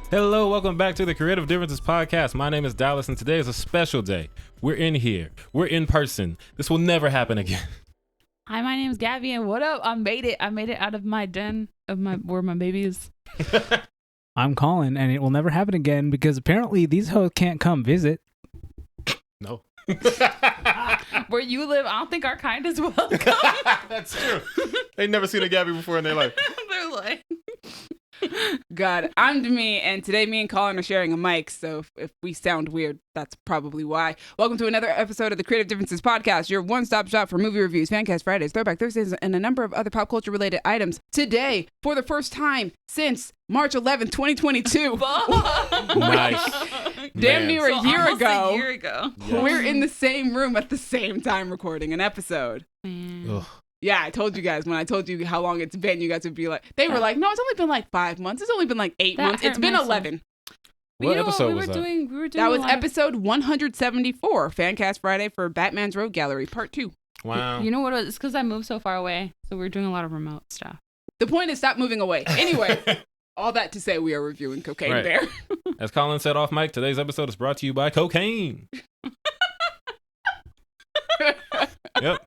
Hello, welcome back to the Creative Differences podcast. My name is Dallas, and today is a special day. We're in here. We're in person. This will never happen again. Hi, my name is Gabby, and what up? I made it out of my den where my baby is. I'm Colin, and it will never happen again because apparently these hoes can't come visit. No. Where you live, I don't think our kind is welcome. That's true. They've never seen a Gabby before in their life. They're like... God, I'm Demi, and today me and Colin are sharing a mic, so if we sound weird, that's probably why. Welcome to another episode of the Creative Differences podcast, your one-stop shop for movie reviews, Fancast Fridays, Throwback Thursdays, and a number of other pop culture-related items. Today, for the first time since March 11th, 2022. Nice. Damn near a year ago. Yes. We're in the same room at the same time recording an episode. Ugh. Yeah, I told you guys, when I told you how long it's been, you guys would be like, they were like, no, it's only been like 5 months. It's only been like 8 months. It's been 11. What episode was that? We were doing That was episode 174, Fancast Friday for Batman's Road Gallery, part 2. Wow. You know what? It's because I moved so far away, so we're doing a lot of remote stuff. The point is, stop moving away. Anyway, all that to say, we are reviewing Cocaine Right. Bear. As Colin said off mic, today's episode is brought to you by cocaine. Yep.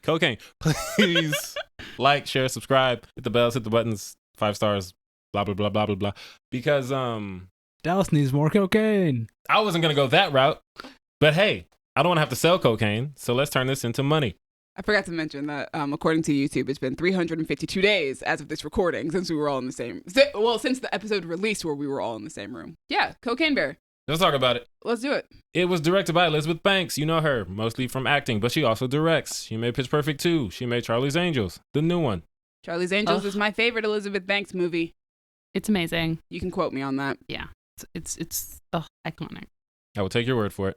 Cocaine. Please like, share, subscribe, hit the bells, hit the buttons, 5 stars, blah, blah, blah, blah, blah, blah. Because Dallas needs more cocaine. I wasn't going to go that route. But hey, I don't want to have to sell cocaine. So let's turn this into money. I forgot to mention that, according to YouTube, it's been 352 days as of this recording since we were all in the same... since the episode released where we were all in the same room. Yeah, Cocaine Bear. Let's talk about it. Let's do it. It was directed by Elizabeth Banks. You know her, mostly from acting, but she also directs. She made Pitch Perfect 2. She made Charlie's Angels, the new one. Charlie's Angels is my favorite Elizabeth Banks movie. It's amazing. You can quote me on that. Yeah. It's iconic. I will take your word for it.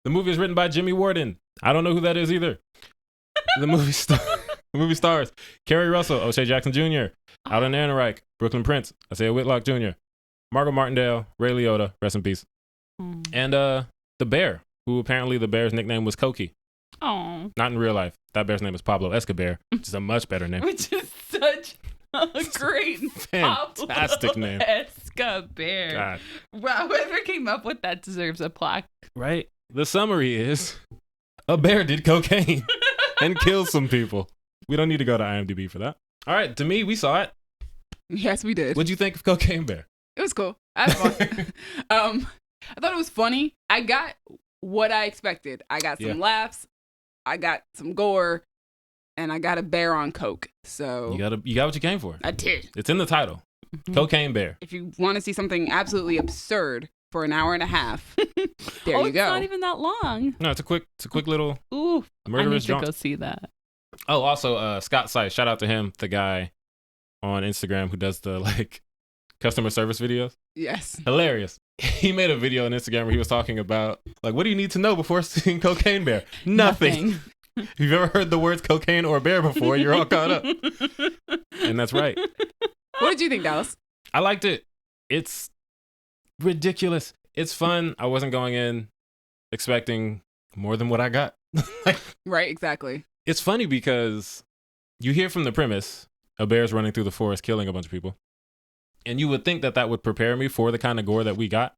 The movie is written by Jimmy Warden. I don't know who that is either. The movie stars Kerry Russell, O'Shea Jackson Jr., Alden Ehrenreich, Brooklyn Prince, Isaiah Whitlock Jr., Margot Martindale, Ray Liotta, rest in peace, and the bear, who apparently the bear's nickname was Cokie. Oh. Not in real life. That bear's name is Pablo Escobar, which is a much better name. Which is such a great Fantastic name. Escobar. God. Wow, whoever came up with that deserves a plaque. Right? The summary is a bear did cocaine and killed some people. We don't need to go to IMDb for that. All right, to me, we saw it. Yes, we did. What'd you think of Cocaine Bear? It was cool. I had fun. I thought it was funny. I got what I expected. I got some laughs. I got some gore. And I got a bear on coke. So You got what you came for. I did. It's in the title. Mm-hmm. Cocaine Bear. If you want to see something absolutely absurd for an hour and a half, there you go. It's not even that long. No, it's a quick little Ooh, murderous I need jaunt. to go see that. Oh, also Scott Seiss, shout out to him, the guy on Instagram who does the customer service videos. Yes. Hilarious. He made a video on Instagram where he was talking about what do you need to know before seeing Cocaine Bear? Nothing. If you've ever heard the words cocaine or bear before, you're all caught up. And that's right. What did you think, Dallas? I liked it. It's ridiculous. It's fun. I wasn't going in expecting more than what I got. Right, exactly. It's funny because you hear from the premise, a bear's running through the forest killing a bunch of people. And you would think that would prepare me for the kind of gore that we got.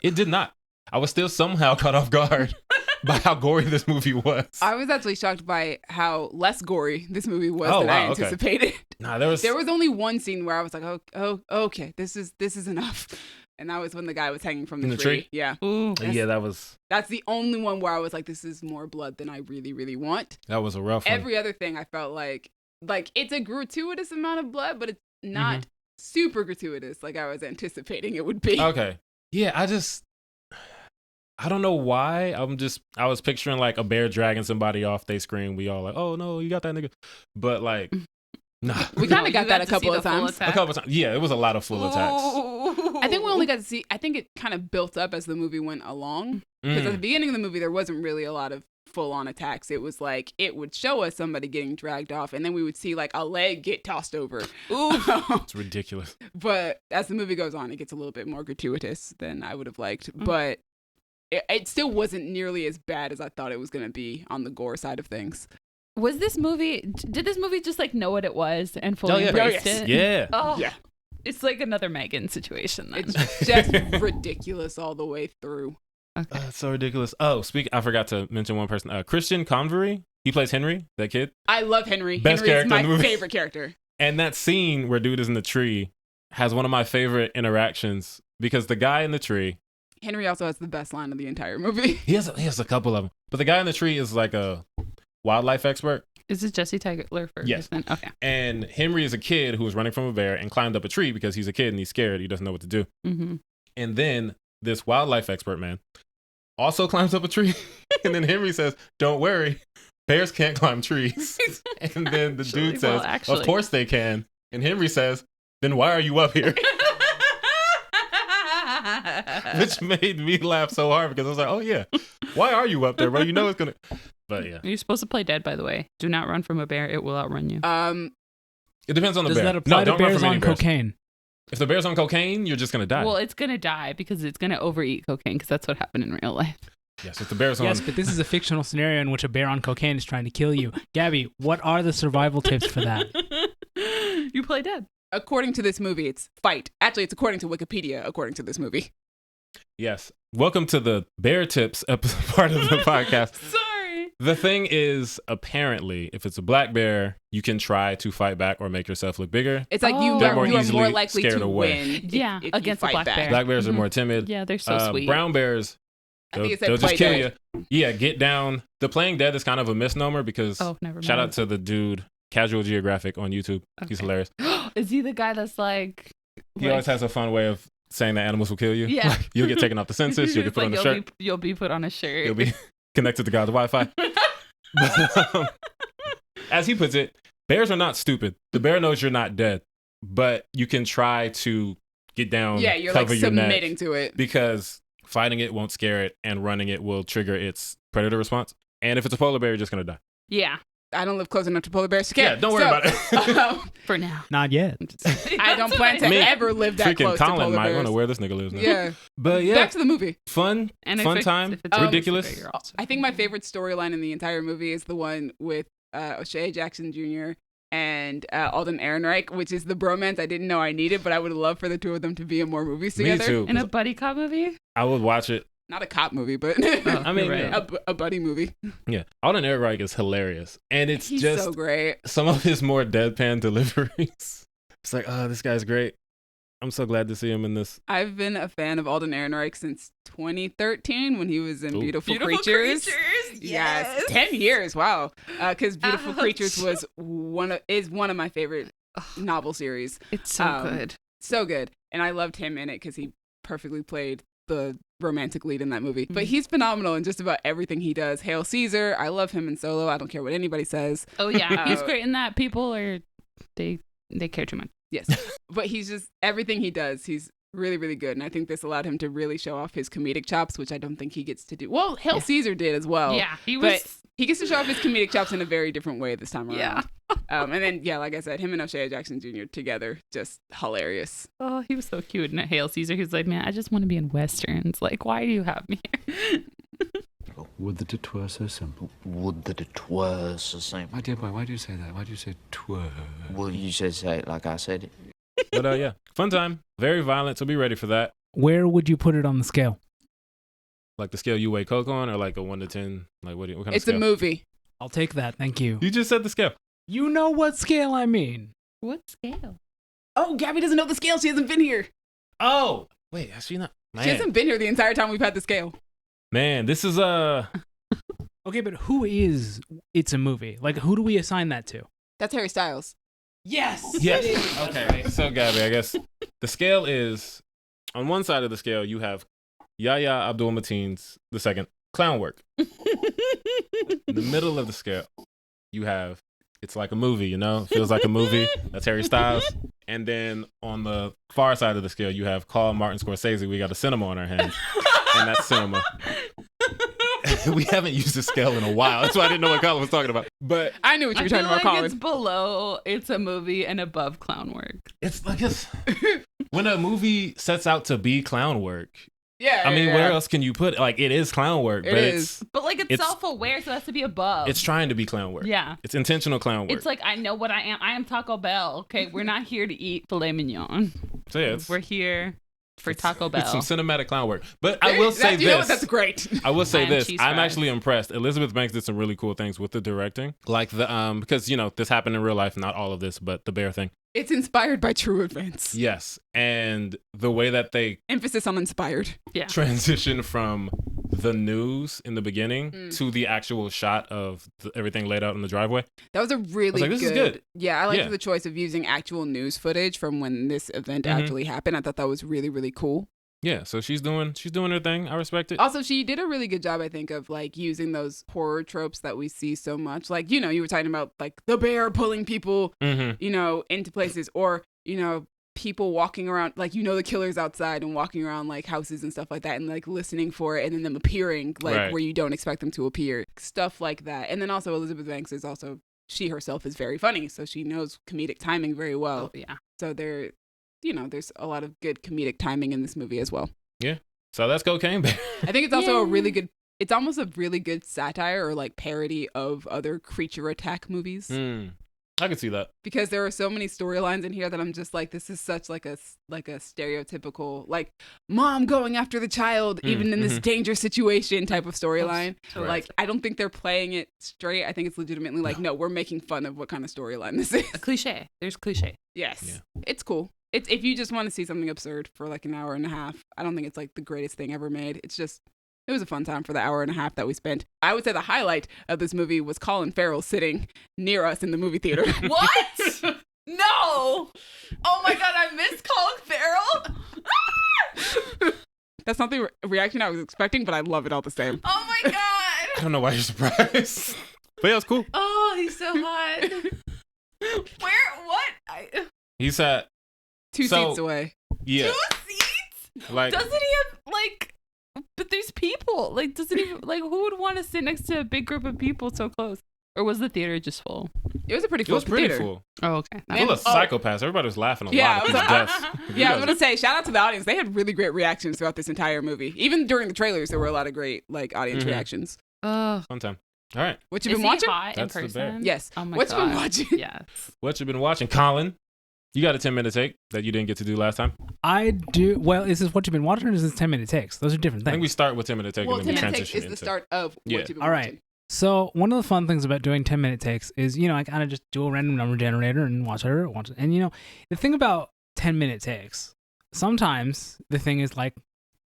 It did not. I was still somehow caught off guard by how gory this movie was. I was actually shocked by how less gory this movie was Oh, than wow, I okay. anticipated. Nah, there was only one scene where I was like, oh, okay, this is enough. And that was when the guy was hanging from the tree. Yeah. Ooh. Yeah, That's the only one where I was like, this is more blood than I really, really want. that was a rough one. Every other thing I felt like it's a gratuitous amount of blood, but it's not super gratuitous like I was anticipating it would be. Okay. Yeah, I don't know why. I was picturing a bear dragging somebody off. They scream. We all oh no, you got that nigga. But nah. We kind of got that a couple of times. A couple of times. Yeah, it was a lot of full attacks. I think we only got to see, I think it kind of built up as the movie went along. Because at the beginning of the movie, there wasn't really a lot of full-on attacks. It was it would show us somebody getting dragged off, and then we would see a leg get tossed over. Ooh. It's ridiculous. But as the movie goes on, it gets a little bit more gratuitous than I would have liked. But it still wasn't nearly as bad as I thought it was going to be on the gore side of things. Did this movie just know what it was and fully embraced it? Yeah. Oh, Yeah. It's like another Megan situation then. It's just ridiculous all the way through. Okay. It's so ridiculous. Oh, I forgot to mention one person. Christian Convery. He plays Henry, that kid. I love Henry. Best Henry is character in the my movie. favorite character. And that scene where dude is in the tree has one of my favorite interactions because the guy in the tree. Henry also has the best line of the entire movie. He has a couple of them. But the guy in the tree is like a wildlife expert. Is it Jesse Tyler Yes. Ferguson? Okay. And Henry is a kid who was running from a bear and climbed up a tree because he's a kid and he's scared. He doesn't know what to do. Mm-hmm. And then this wildlife expert man also climbs up a tree. And then Henry says, don't worry, bears can't climb trees. And then the dude says, of course they can. And Henry says, then why are you up here? Which made me laugh so hard because I was like, oh yeah, why are you up there, bro? You know it's going to... But yeah. You're supposed to play dead, by the way. Do not run from a bear. It will outrun you. It depends on the Does bear. that apply to don't run bears from any on bears. cocaine? If the bear's on cocaine, you're just going to die. Well, it's going to die because it's going to overeat cocaine because that's what happened in real life. Yes, if the bear's on... Yes, but this is a fictional scenario in which a bear on cocaine is trying to kill you. Gabby, what are the survival tips for that? You play dead. According to this movie, it's fight. Actually, it's according to Wikipedia, according to this movie. Yes. Welcome to the Bear Tips part of the podcast. Sorry. The thing is, apparently, if it's a black bear, you can try to fight back or make yourself look bigger. It's like Oh. you They're are more more easily likely scared to away. win Yeah, if you against a fight black back. bear. Black bears are Mhm. more timid. Yeah, they're so sweet. Brown bears, I think it said they'll just play kill dead. you. Yeah, get down. The playing dead is kind of a misnomer because Oh, never mind. shout out to the dude, Casual Geographic on YouTube. He's Okay. hilarious. Is he the guy that's like... He always has a fun way of saying that animals will kill you. Yeah. Like, you'll get taken off the census. You'll get It's put like on a shirt. You'll be put on a shirt. You'll be connected to God's Wi-Fi. But, as he puts it, bears are not stupid. The bear knows you're not dead, but you can try to get down, Yeah, you're like cover your neck, submitting to it. because fighting it won't scare it, and running it will trigger its predator response. And if it's a polar bear, you're just gonna die. Yeah, I don't live close enough to polar bears to care. Yeah, don't worry about it. for now. Not yet. I don't plan to Me- ever live that Freaking close to Colin polar might bears. want to where this nigga lives now. Yeah. But yeah, Back to the movie. fun And fun time, if it's ridiculous. bigger also. I think my favorite storyline in the entire movie is the one with O'Shea Jackson Jr. and Alden Ehrenreich, which is the bromance I didn't know I needed, but I would love for the two of them to be in more movies Me together. too. In a buddy cop movie? I would watch it. Not a cop movie, but I mean, You're right. yeah. a buddy movie. Yeah, Alden Ehrenreich is hilarious, and it's He's just so great. some of his more deadpan deliveries. It's like, oh, this guy's great. I'm so glad to see him in this. I've been a fan of Alden Ehrenreich since 2013 when he was in Ooh. Beautiful Creatures. Yes, 10 years. Wow. Because Beautiful Ouch. Creatures was one of my favorite novel series. It's so good. So good, and I loved him in it because he perfectly played the romantic lead in that movie. But he's phenomenal in just about everything he does. Hail Caesar, I love him in Solo. I don't care what anybody says. Oh yeah, he's Uh, great in that. People are they care too much. Yes, but he's just everything he does. He's really, really good, and I think this allowed him to really show off his comedic chops, which I don't think he gets to do. Well, Hail Caesar did as well. Yeah, he was. But he gets to show off his comedic chops in a very different way this time around. Yeah. And then, yeah, like I said, him and O'Shea Jackson Jr. together, just hilarious. Oh, he was so cute in Hail Caesar. He was like, man, I just want to be in westerns. Like, why do you have me here? Would that it were so simple. Would that it were so simple. My dear boy, why do you say that? Why do you say twere? Well, you should say it like I said it. But yeah, fun time. Very violent, so be ready for that. Where would you put it on the scale? Like the scale you weigh Coke on, or like a 1 to 10? Like what kind of It's scale? a movie. I'll take that. Thank you. You just said the scale. You know what scale I mean. What scale? Oh, Gabby doesn't know the scale. She hasn't been here. Oh, wait, has she not? Man, She hasn't been here the entire time we've had the scale. man, this is Okay, but who is It's a Movie? Like, who do we assign that to? That's Harry Styles. Yes. yes. Okay, so Gabby, I guess the scale is on one side of the scale you have Yahya Abdul-Mateen's the second clown work. In the middle of the scale, you have It's Like a Movie, you know? Feels like a movie. That's Harry Styles. And then on the far side of the scale, you have Call Martin Scorsese. We got a cinema on our hands. And that's cinema. We haven't used the scale in a while. That's why I didn't know what Colin was talking about. But I knew what you I were feel talking about, like Colin. it's below It's a Movie and above clown work. it's like when a movie sets out to be clown work, Yeah. I mean, yeah, where yeah. else can you put it? Like, it is clown work, It but is. But like it's It's- self-aware, so it has to be above. it's trying to be clown work. Yeah. It's intentional clown work. It's like I know what I am. I am Taco Bell. Okay, we're not here to eat filet mignon. So yeah, We're here for Taco Bell. It's some cinematic clown work. But I will say You know what? this. That's great. I will say And this. cheese I'm fries. actually impressed. Elizabeth Banks did some really cool things with the directing. Like the because this happened in real life, not all of this, but the bear thing. It's inspired by true events. Yes. And the way that they Emphasis on inspired. transition from the news in the beginning to the actual shot of everything laid out in the driveway. That was a really like, this is good. Yeah, I liked Yeah. the choice of using actual news footage from when this event actually happened. I thought that was really, really cool. Yeah, so she's doing her thing. I respect it. Also, she did a really good job, I think, of like using those horror tropes that we see so much. Like, you were talking about like the bear pulling people, into places, or, people walking around, like, the killer's outside and walking around like houses and stuff like that, and like listening for it, and then them appearing like Right. where you don't expect them to appear, stuff like that. And then also Elizabeth Banks is also, she herself is very funny, so she knows comedic timing very well. Oh, yeah. So there's a lot of good comedic timing in this movie as well. So that's Cocaine Bear. I think it's also it's almost a really good satire or like parody of other creature attack movies. I can see that. Because there are so many storylines in here that I'm just like, this is such like a stereotypical, like, mom going after the child even in this dangerous situation type of storyline. So Like, I don't think they're playing it straight. I think it's legitimately like, no, we're making fun of what kind of storyline this is. a cliche. There's cliche. Yes. Yeah. It's cool. It's if you just want to see something absurd for like an hour and a half, I don't think it's like the greatest thing ever made. It was a fun time for the hour and a half that we spent. I would say the highlight of this movie was Colin Farrell sitting near us in the movie theater. What? No! Oh my god, I miss Colin Farrell! That's not the reaction I was expecting, but I love it all the same. Oh my god! I don't know why you're surprised. But yeah, it's cool. Oh, he's so hot. What? He's at Two So- seats away. yeah, Seats? like Doesn't he have, like, but there's people. Like, doesn't even, like, who would want to sit next to a big group of people so close? Or was the theater just full? It was a pretty it full was pretty theater. full. Oh, okay. Full of psychopaths. Everybody was laughing a Yeah, lot it at was these deaths. Yeah, I'm gonna say shout out to the audience. They had really great reactions throughout this entire movie. Even during the trailers, there were a lot of great like audience reactions. Oh, Fun time. All right. What you is been he watching? hot That's in the bear. person? Yes. Oh my What you god. been watching? Yes. What you been watching, Colin? You got a 10-minute take that you didn't get to do last time. I do. Well, is this what you've been watching, or is this 10-minute takes? Those are different I think things. we start with 10-minute take Well, and then 10 we minute takes transition is the into start of Yeah. what you've been All right. watching. So one of the fun things about doing 10-minute takes is, I kind of just do a random number generator and watch it. And, the thing about 10-minute takes, sometimes the thing is like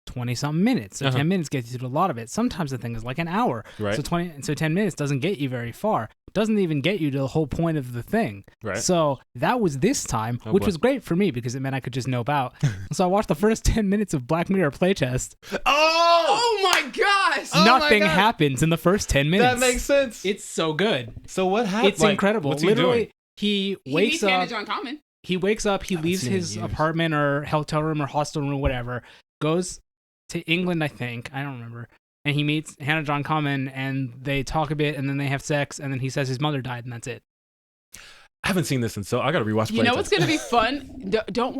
20-something minutes. So 10 minutes gets you to a lot of it. Sometimes the thing is like an hour. Right. So 10 minutes doesn't get you very far. Doesn't even get you to the whole point of the thing. Right. So that was this time, Oh, which boy. was great for me because it meant I could just nope out. So I watched the first 10 minutes of Black Mirror playtest. Oh my gosh! Nothing happens in the first 10 minutes. That makes sense. It's so good. So what happened? It's incredible. What's he Literally, doing? he He wakes meets Hannah up. John Common. He wakes up. He leaves seen it in his years. apartment or hotel room or hostel room or whatever. Goes to England, I think. I don't remember. And he meets Hannah John Common, and they talk a bit, and then they have sex, and then he says his mother died, and that's it. I haven't seen this, and so I got to rewatch. You know Playtest. what's gonna be fun? Don't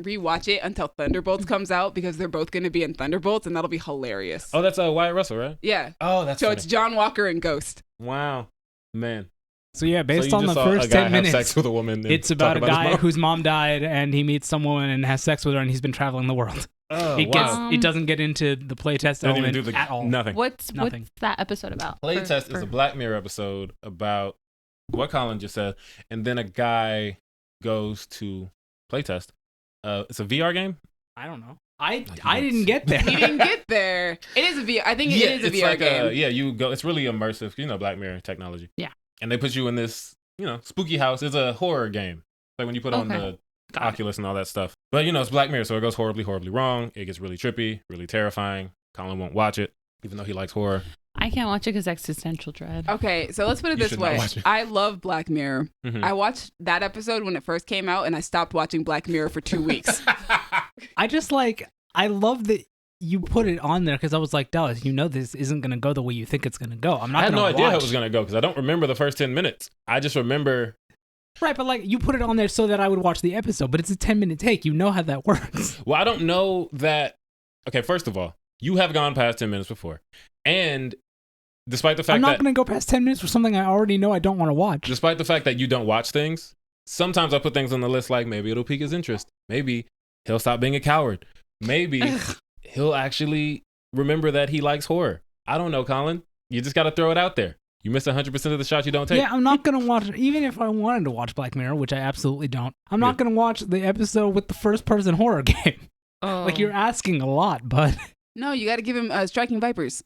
rewatch it until Thunderbolts comes out because they're both gonna be in Thunderbolts, and that'll be hilarious. Oh, that's Wyatt Russell, right? Yeah. Oh, that's So funny. it's John Walker and Ghost. Wow, man. So yeah, So based you on just the saw a first guy 10 have minutes, sex with a woman. and it's talk about a his guy mom? whose mom died, and he meets someone and has sex with her, and he's been traveling the world. Oh, It wow. gets. It doesn't get into the playtest Doesn't even element do the at all. nothing. What's Nothing. that episode about? Playtest is a Black Mirror episode about what Colin just said, and then a guy goes to playtest. It's a VR game. I don't know. I you didn't get there. He didn't get there. It is a VR. I think it is a it's VR like game. yeah, you go. It's really immersive. Black Mirror technology. Yeah. And they put you in this, spooky house. It's a horror game. Like when you put on Okay. the Got it. Oculus and all that stuff. But it's Black Mirror, so it goes horribly, horribly wrong. It gets really trippy, really terrifying. Colin won't watch it, even though he likes horror. I can't watch it because existential dread. Okay, so let's put it You this should not way. watch it. I love Black Mirror. Mhm. I watched that episode when it first came out, and I stopped watching Black Mirror for 2 weeks. I just I love that you put it on there because I was like, Dallas, this isn't going to go the way you think it's going to go. I'm not I had going no to idea how it watch. was going to go because I don't remember the first 10 minutes. I just remember. Right, but you put it on there so that I would watch the episode, but it's a 10-minute take. You know how that works. Well, I don't know that. Okay, first of all, you have gone past 10 minutes before. And despite the fact I'm not that. going to go past 10 minutes for something I already know I don't want to watch. Despite the fact that you don't watch things, sometimes I put things on the list like maybe it'll pique his interest. Maybe he'll stop being a coward. Maybe he'll actually remember that he likes horror. I don't know, Colin. You just got to throw it out there. You miss 100% of the shots you don't take. Yeah, I'm not going to watch, even if I wanted to watch Black Mirror, which I absolutely don't, I'm not going to watch the episode with the first-person horror game. Oh. Like, you're asking a lot, but... No, you got to give him Striking Vipers.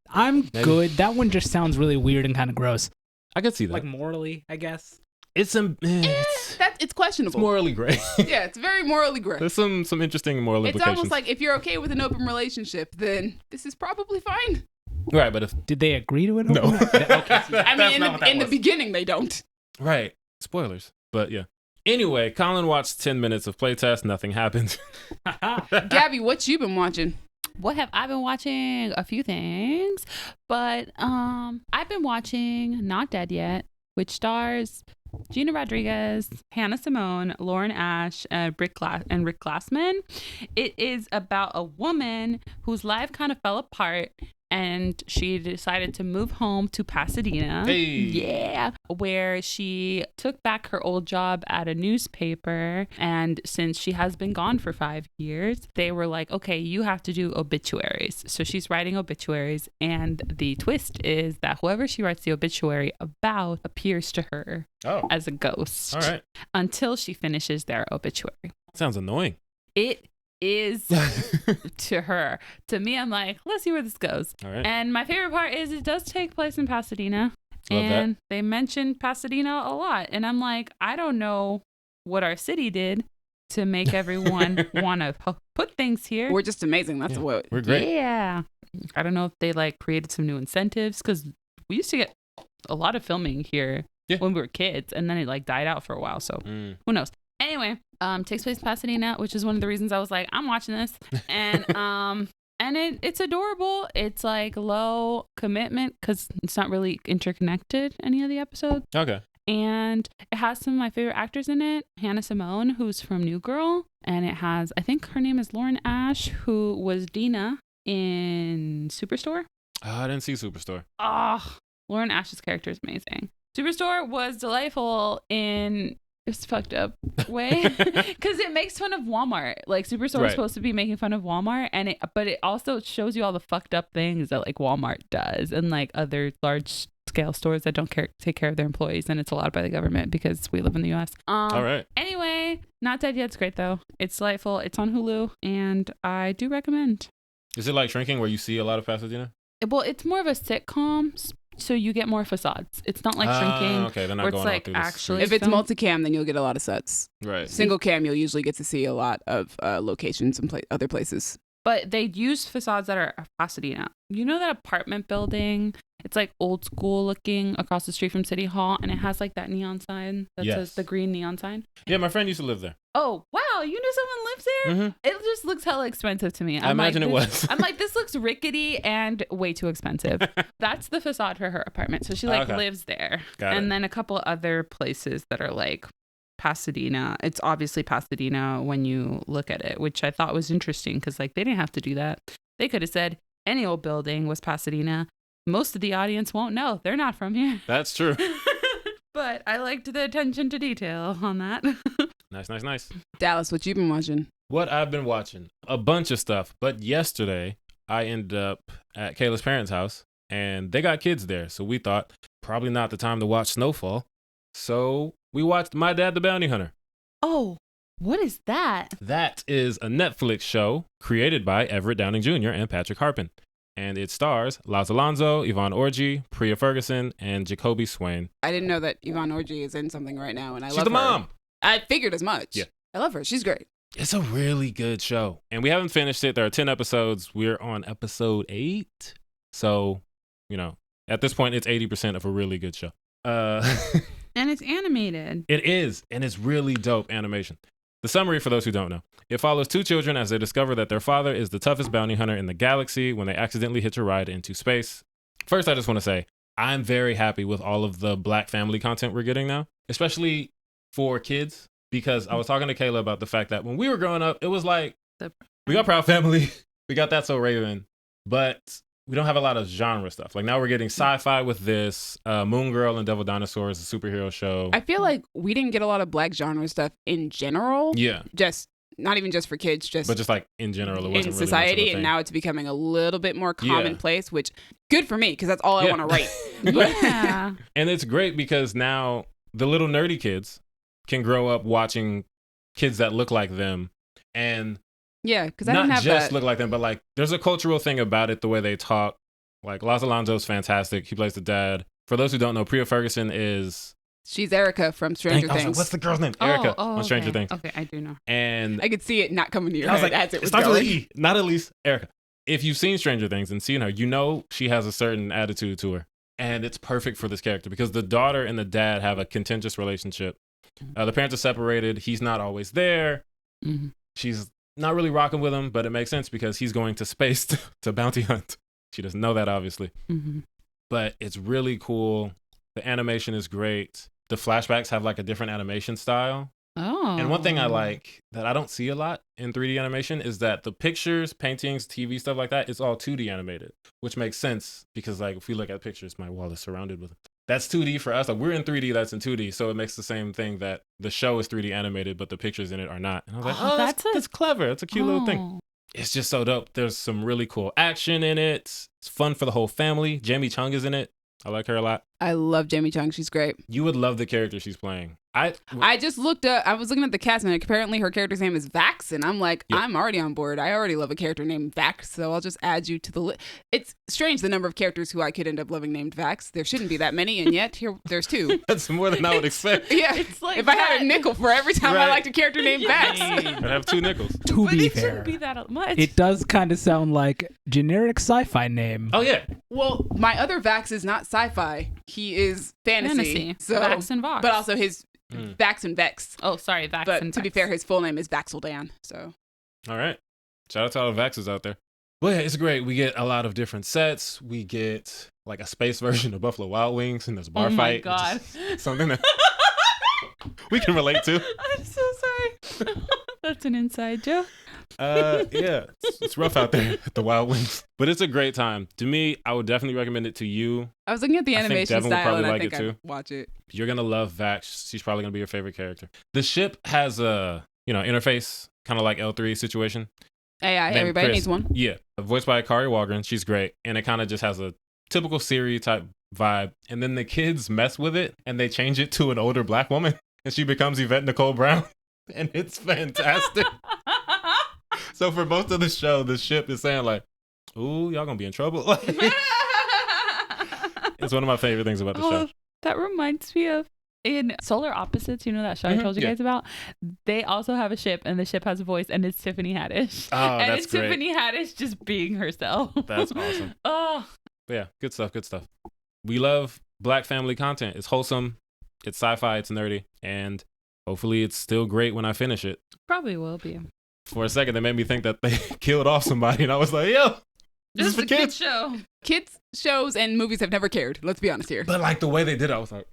I'm good. That one just sounds really weird and kind of gross. I could see that. Like, morally, I guess. It's It's questionable. It's morally gray. Yeah, it's very morally gray. There's some interesting moral It's implications. almost like if you're okay with an open relationship, then this is probably fine. Right, but if... Did they agree to it? No. I mean, in the beginning, they don't. Right. Spoilers. But yeah. Anyway, Colin watched 10 minutes of playtest. Nothing happened. Gabby, what you been watching? What have I been watching? A few things, but I've been watching Not Dead Yet, which stars Gina Rodriguez, Hannah Simone, Lauren Ash, and Rick Glassman. It is about a woman whose life kind of fell apart, and she decided to move home to Pasadena. Hey. Yeah. Where she took back her old job at a newspaper. And since she has been gone for 5 years, they were like, okay, you have to do obituaries. So she's writing obituaries. And the twist is that whoever she writes the obituary about appears to her as a ghost. All right. Until she finishes their obituary. Sounds annoying. It is to her. To me, I'm like, let's see where this goes. All right. And my favorite part is it does take place in Pasadena. Love and they mention Pasadena a lot. And I'm like, I don't know what our city did to make everyone want to put things here. We're just amazing. That's what. We're great. Yeah. I don't know if they like created some new incentives because we used to get a lot of filming here when we were kids, and then it like died out for a while. So who knows? Anyway, takes place in Pasadena, which is one of the reasons I was like, I'm watching this. And it's adorable. It's like low commitment because it's not really interconnected, any of the episodes. Okay. And it has some of my favorite actors in it. Hannah Simone, who's from New Girl. And it has, I think her name is Lauren Ash, who was Dina in Superstore. Oh, I didn't see Superstore. Oh, Lauren Ash's character is amazing. Superstore was delightful in this fucked up way because it makes fun of Walmart. Like Superstore is supposed to be making fun of Walmart, but it also shows you all the fucked up things that like Walmart does and like other large scale stores that don't take care of their employees, and it's allowed by the government because we live in the US. All right. Anyway, Not Dead Yet. It's great though. It's delightful. It's on Hulu, and I do recommend. Is it like Shrinking where you see a lot of Pasadena? Well, it's more of a sitcom, so you get more facades. It's not like Shrinking. Okay, they're not where going it's all like through this actually. If it's filmed. multicam, then you'll get a lot of sets. Right. Single cam, you'll usually get to see a lot of locations and other places. But they use facades that are Pasadena. You know that apartment building? It's like old school looking across the street from City Hall, and it has like that neon sign that says the green neon sign. Yeah, my friend used to live there. Oh, wow. You knew someone lives there? Mm-hmm. It just looks hella expensive to me. I imagine it was. I'm like, this looks rickety and way too expensive. That's the facade for her apartment. So she lives there. Got it. Then a couple other places that are like Pasadena. It's obviously Pasadena when you look at it, which I thought was interesting because like they didn't have to do that. They could have said any old building was Pasadena. Most of the audience won't know. They're not from here. That's true. But I liked the attention to detail on that. Nice. Dallas, what you been watching? What I've been watching? A bunch of stuff. But yesterday, I ended up at Kayla's parents' house, and they got kids there. So we thought, probably not the time to watch Snowfall. So we watched My Dad the Bounty Hunter. Oh, what is that? That is a Netflix show created by Everett Downing Jr. and Patrick Harpin. And it stars Laz Alonso, Yvonne Orji, Priya Ferguson, and Jacoby Swain. I didn't know that Yvonne Orji is in something right now, and I love her. She's the mom. I figured as much. Yeah. I love her. She's great. It's a really good show. And we haven't finished it. There are 10 episodes. We're on episode 8. So, at this point, it's 80% of a really good show. And it's animated. It is. And it's really dope animation. The summary, for those who don't know, it follows two children as they discover that their father is the toughest bounty hunter in the galaxy when they accidentally hitch a ride into space. First, I just want to say, I'm very happy with all of the Black family content we're getting now, especially for kids, because I was talking to Kayla about the fact that when we were growing up, it was like, we got Proud Family, we got That's So Raven, but we don't have a lot of genre stuff. Like now we're getting sci-fi with this, Moon Girl and Devil Dinosaurs, a superhero show. I feel like we didn't get a lot of Black genre stuff in general. Yeah. Just not even just for kids, but just like in general, it wasn't in really society, much of a and thing. now it's becoming a little bit more commonplace, which good for me because that's all I want to write. Yeah. And it's great because now the little nerdy kids can grow up watching kids that look like them, and yeah, because I not didn't have just that. look like them, but like there's a cultural thing about it, the way they talk. Like Los Alonso's fantastic. He plays the dad. For those who don't know, Priya Ferguson is She's Erica from Stranger I was like, Things. what's the girl's name? Erica on Stranger okay. Things. Okay, I do know. And I could see it not coming to your I was head like, as it was starts with going. an E, not Elise, Erica. If you've seen Stranger Things and seen her, you know she has a certain attitude to her. And it's perfect for this character because the daughter and the dad have a contentious relationship. The parents are separated. He's not always there. Mm-hmm. She's not really rocking with him, but it makes sense because he's going to space to bounty hunt. She doesn't know that, obviously. Mm-hmm. But it's really cool. The animation is great. The flashbacks have like a different animation style. Oh. And one thing I like that I don't see a lot in 3D animation is that the pictures, paintings, TV, stuff like that, it's all 2D animated, which makes sense because like if we look at pictures, my wall is surrounded with them. That's 2D for us. Like we're in 3D, that's in 2D. So it makes the same thing that the show is 3D animated, but the pictures in it are not. And I was like, oh, that's clever. It's a cute little thing. It's just so dope. There's some really cool action in it. It's fun for the whole family. Jamie Chung is in it. I like her a lot. I love Jamie Chung. She's great. You would love the character she's playing. I just looked up, I was looking at the cast, and apparently her character's name is Vax, and I'm like, Yep. I'm already on board. I already love a character named Vax, so I'll just add you to the list. It's strange the number of characters who I could end up loving named Vax. There shouldn't be that many, and yet there's two. That's more than I would expect. Yeah, It's like if I had a nickel for every time I Right. liked a character named Vax. I'd have 2 nickels. To But be it fair, shouldn't be that much. it does kind of sound like generic sci-fi name. Oh, yeah. Well, my other Vax is not sci-fi. He is fantasy. So, Vax and Vox. but also his Vax and Vex. Oh, sorry, Vax But and to be Vex. fair, his full name is Vaxeldan. So All right. Shout out to all the Vaxxers out there. Well, yeah, it's great. We get a lot of different sets. We get like a space version of Buffalo Wild Wings and there's a bar Oh my fight. which God. is something that we can relate to. I'm so sorry. That's an inside joke. Yeah, it's rough out there at the Wild Wings, but it's a great time. To me, I would definitely recommend it to you. I was looking at the I think animation Devin would style, probably and I like think it too. I'd watch it. You're gonna love Vax. She's probably gonna be your favorite character. The ship has a interface, kind of like L3 situation. AI, named everybody Chris. needs one. Yeah, voiced by Kari Walgren. She's great, and it kind of just has a typical Siri type vibe. And then the kids mess with it, and they change it to an older black woman, and she becomes Yvette Nicole Brown, and it's fantastic. So for most of the show, the ship is saying like, "Ooh, y'all gonna be in trouble." Like, it's one of my favorite things about the show. That reminds me of in Solar Opposites, you know that show I told you guys about? They also have a ship, and the ship has a voice, and it's Tiffany Haddish. Oh, and that's it's great. Tiffany Haddish just being herself. That's awesome. Oh, But yeah, good stuff. Good stuff. We love Black family content. It's wholesome. It's sci-fi. It's nerdy, and hopefully, it's still great when I finish it. probably will be. For a second, they made me think that they killed off somebody, and I was like, "Yo, this is Just for a kid kids." show. Kids shows and movies have never cared. Let's be honest here. But like the way they did it, I was like,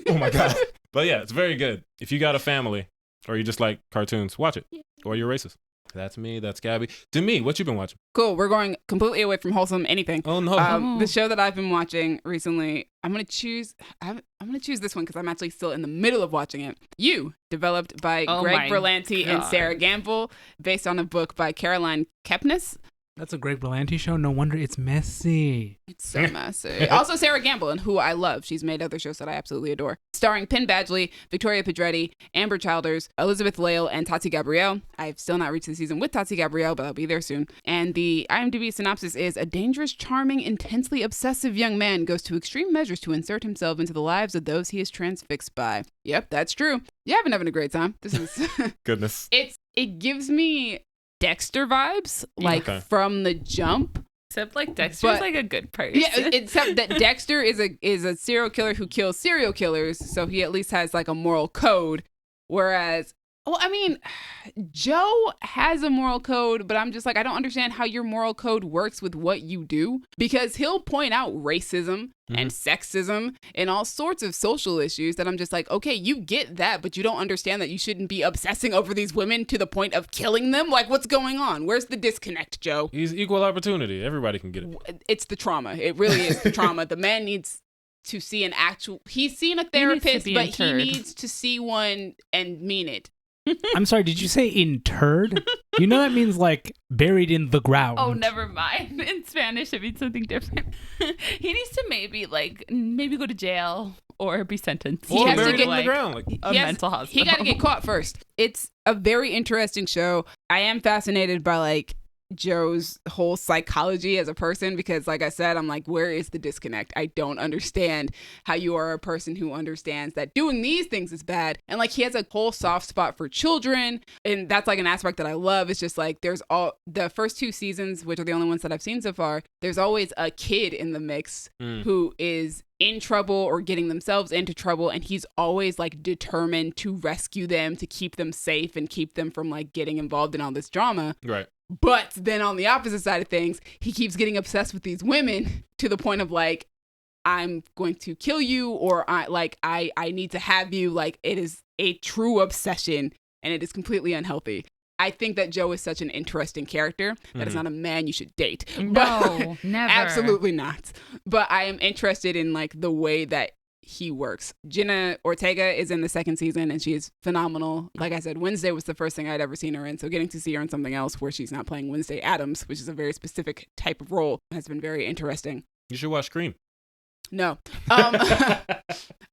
"Oh my god!" But yeah, it's very good. If you got a family, or you just like cartoons, watch it. Or you're racist. That's me. That's Gabby. To me, what you been watching? Cool. We're going completely away from wholesome anything. Oh no. The show that I've been watching recently, I'm gonna choose this one because I'm actually still in the middle of watching it. You, developed by Oh Greg my Berlanti and God. Sarah Gamble, based on a book by Caroline Kepnes. That's a Greg Berlanti show. No wonder it's messy. It's so messy. Also, Sarah Gamble, and who I love. She's made other shows that I absolutely adore. Starring Penn Badgley, Victoria Pedretti, Amber Childers, Elizabeth Lale, and Tati Gabrielle. I've still not reached the season with Tati Gabrielle, but I'll be there soon. And the IMDb synopsis is: a dangerous, charming, intensely obsessive young man goes to extreme measures to insert himself into the lives of those he is transfixed by. Yep, that's true. Yeah, I've been having a great time. This is Goodness. it gives me Dexter vibes, like Okay. from the jump. Except like Dexter's But- like a good person. Yeah, except that Dexter is a serial killer who kills serial killers, so he at least has like a moral code. Whereas, well, I mean, Joe has a moral code, but I'm just like, I don't understand how your moral code works with what you do, because he'll point out racism and sexism and all sorts of social issues that I'm just like, okay, you get that, but you don't understand that you shouldn't be obsessing over these women to the point of killing them. Like, what's going on? Where's the disconnect, Joe? He's equal opportunity. Everybody can get it. It's the trauma. It really is the trauma. The man needs to see he's seen a He needs to therapist, be but interred. he needs to see one and mean it. I'm sorry, did you say interred? You know that means like buried in the ground. Oh, never mind. In Spanish, it means something different. He needs to maybe go to jail or be sentenced. Or He has to buried get in the ground. Like, a mental hospital. He got to get caught first. It's a very interesting show. I am fascinated by like Joe's whole psychology as a person because, like I said, I'm like, where is the disconnect? I don't understand how you are a person who understands that doing these things is bad. And like, he has a whole soft spot for children. And that's like an aspect that I love. It's just like, there's all the first 2 seasons, which are the only ones that I've seen so far. There's always a kid in the mix who is in trouble or getting themselves into trouble. And he's always like determined to rescue them, to keep them safe and keep them from like getting involved in all this drama. right. But then on the opposite side of things, he keeps getting obsessed with these women to the point of like, I'm going to kill you, or I need to have you. Like, it is a true obsession and it is completely unhealthy. I think that Joe is such an interesting character that is not a man you should date. No, never. Absolutely not. But I am interested in like the way that he works. Jenna Ortega is in the 2nd season and she is phenomenal. Like I said, Wednesday was the first thing I'd ever seen her in. So getting to see her in something else where she's not playing Wednesday Addams, which is a very specific type of role, has been very interesting. You should watch Scream. No.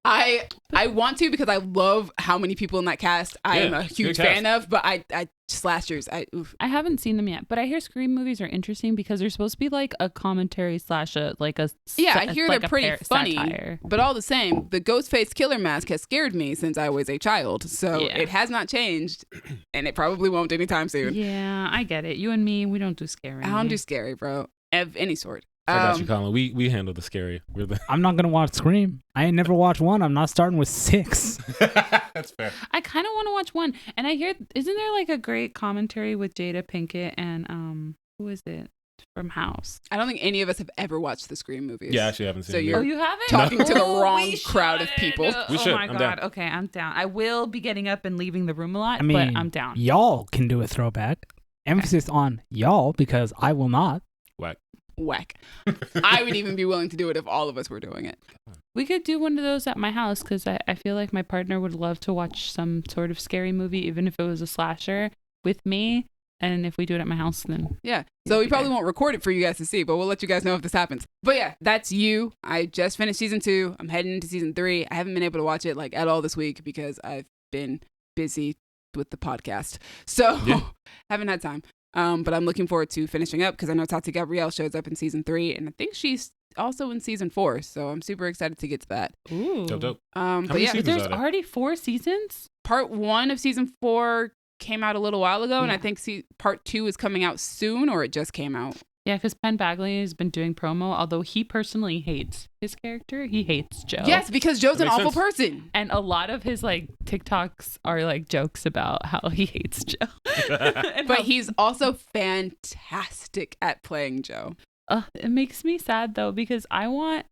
I want to because I love how many people in that cast I am a huge fan of, but I slashers, oof. I haven't seen them yet, but I hear Scream movies are interesting because they're supposed to be like a commentary / I hear they're pretty funny, satire. But all the same, the Ghostface killer mask has scared me since I was a child, so it has not changed, and it probably won't anytime soon. Yeah, I get it. You and me, we don't do scary. I don't do scary, bro, of any sort. I got you, Colin. We handle the scary. I'm not gonna watch Scream. I ain't never watched one. I'm not starting with 6. That's fair. I kind of want to watch one, and I hear isn't there like a great commentary with Jada Pinkett and who is it from House? I don't think any of us have ever watched the Scream movies. Yeah, actually, I haven't seen them. you're you haven't? talking to the wrong we crowd of people. We should. Oh my I'm god. down. Okay, I'm down. I will be getting up and leaving the room a lot, I mean, but I'm down. Y'all can do a throwback. Emphasis on y'all because I will not. Whack. I would even be willing to do it if all of us were doing it. We could do one of those at my house because I feel like my partner would love to watch some sort of scary movie, even if it was a slasher, with me. And if we do it at my house, then yeah. So we probably won't record it for you guys to see, but we'll let you guys know if this happens. But yeah, that's You. I just finished season 2. I'm heading into season 3. I haven't been able to watch it like at all this week because I've been busy with the podcast. So haven't had time. But I'm looking forward to finishing up because I know Tati Gabrielle shows up in season 3, and I think she's also in season 4. So I'm super excited to get to that. ooh, Dope. But yeah, there's already 4 seasons. part 1 of season 4 came out a little while ago, and I think part 2 is coming out soon, or it just came out. Yeah, because Penn Badgley has been doing promo, although he personally hates his character. He hates Joe. Yes, because Joe's an awful sense. person. And a lot of his like TikToks are like jokes about how he hates Joe. But he's also fantastic at playing Joe. It makes me sad though, because I love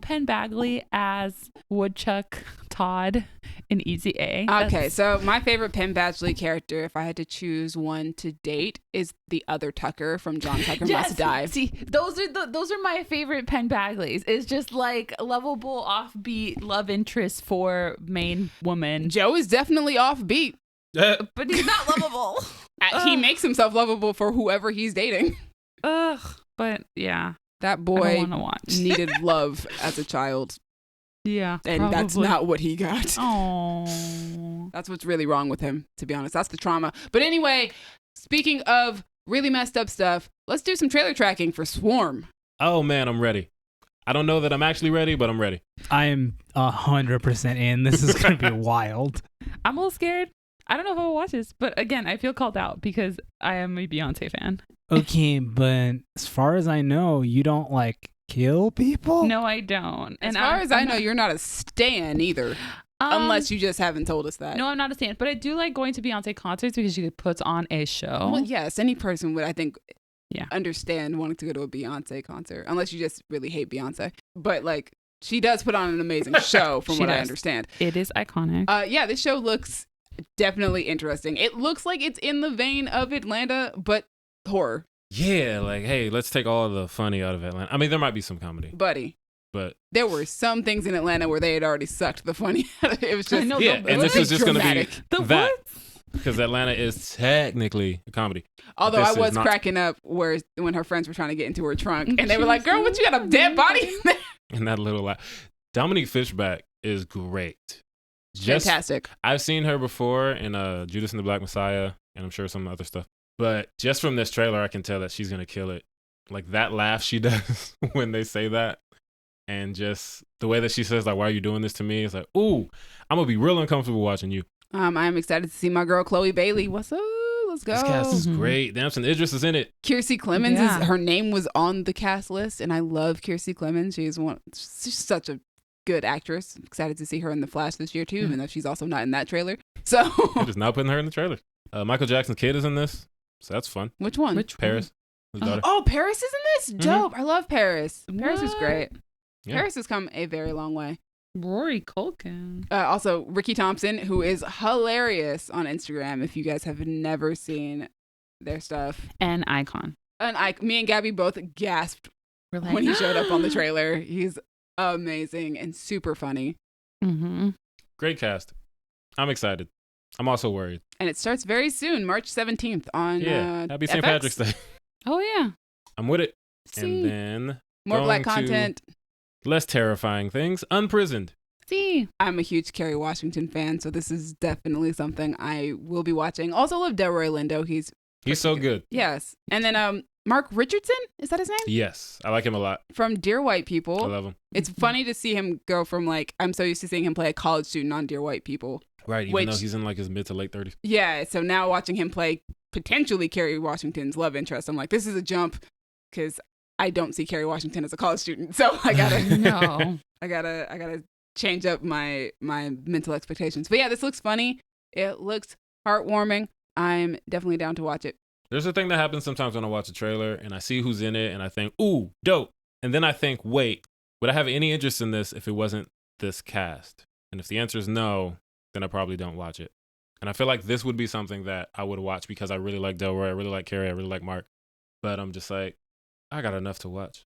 Penn Badgley as Woodchuck Todd in Easy A. Okay, so my favorite Penn Badgley character, if I had to choose one to date, is the other Tucker from John Tucker Must Die. See, those are my favorite Penn Badgleys. It's just like lovable, offbeat love interest for main woman. Joe is definitely offbeat. But he's not lovable. He makes himself lovable for whoever he's dating. But yeah. That I boy don't wanna watch. needed love as a child, Yeah. and that's not what he got. Oh. That's what's really wrong with him, to be honest. That's the trauma. But anyway, speaking of really messed up stuff, let's do some trailer tracking for Swarm. Oh man, I'm ready. I don't know that I'm actually ready, but I'm ready. I am 100% in. This is going to be wild. I'm a little scared. I don't know if I'll watch this, but again, I feel called out because I am a Beyonce fan. Okay, but as far as I know, you don't like kill people? No, I don't. As far as I know, you're not a stan either. Unless you just haven't told us that. No, I'm not a stan, but I do like going to Beyonce concerts because she puts on a show. Well, yes, any person would, I think, Yeah. understand wanting to go to a Beyonce concert, unless you just really hate Beyonce. But like, she does put on an amazing show, from what I understand. It is iconic. Yeah, this show looks definitely interesting. It looks like it's in the vein of Atlanta, but horror. Yeah, like, hey, let's take all the funny out of Atlanta. I mean, there might be some comedy. Buddy, But there were some things in Atlanta where they had already sucked the funny out of it. It was just know, yeah, it and was this is just going to be dramatic. that because Atlanta is technically a comedy. Although This I is was not. cracking up when her friends were trying to get into her trunk and they were like, "Girl, what you got a dead body in there?" And that little laugh. Dominique Fishback is great. Just, Fantastic. I've seen her before in Judas and the Black Messiah, and I'm sure some other stuff. But just from this trailer, I can tell that she's gonna kill it. Like that laugh she does when they say that, and just the way that she says, like, "Why are you doing this to me?" It's like, ooh, I'm gonna be real uncomfortable watching you. I am excited to see my girl Chloe Bailey. What's up? Let's go. This cast is Mhm. great. Damson Idris is in it. Kiersey Clemens Yeah. her name was on the cast list, and I love Kiersey Clemens. She's such a good actress. Excited to see her in The Flash this year too, even though she's also not in that trailer. So They're just now putting her in the trailer. Michael Jackson's kid is in this, so that's fun. which one? Paris, his daughter. Oh, Paris is in this? Dope. I love Paris. Paris is What? great. Yeah. Paris has come a very long way. Rory Culkin. Also, Ricky Thompson, who is hilarious on Instagram. If you guys have never seen their stuff, An icon. and me and Gabby both gasped We're like, when he showed up on the trailer. He's amazing and super funny. Mm-hmm. Great cast. I'm excited. I'm also worried. And it starts very soon, March 17th on Yeah, happy St. FX. Patrick's Day. Oh yeah. I'm with it. See. And then More black going to content. less terrifying things. Unprisoned. See. I'm a huge Kerry Washington fan, so this is definitely something I will be watching. Also love Delroy Lindo. He's so good. Yes. And then Mark Richardson, is that his name? Yes, I like him a lot. From Dear White I People. love him. It's funny to see him go from like, I'm so used to seeing him play a college student on Dear White People. Right, even Which- though he's in like his mid to late 30s. Yeah, so now watching him play potentially Kerry Washington's love interest, I'm like, this is a jump because I don't see Kerry Washington as a college student. So I gotta No. I gotta change up my mental expectations. But yeah, this looks funny. It looks heartwarming. I'm definitely down to watch it. There's a thing that happens sometimes when I watch a trailer and I see who's in it and I think, ooh, dope. And then I think, wait, would I have any interest in this if it wasn't this cast? And if the answer is no, then I probably don't watch it. And I feel like this would be something that I would watch because I really like Delroy, I really like Carrie, I really like Mark. But I'm just like, I got enough to watch.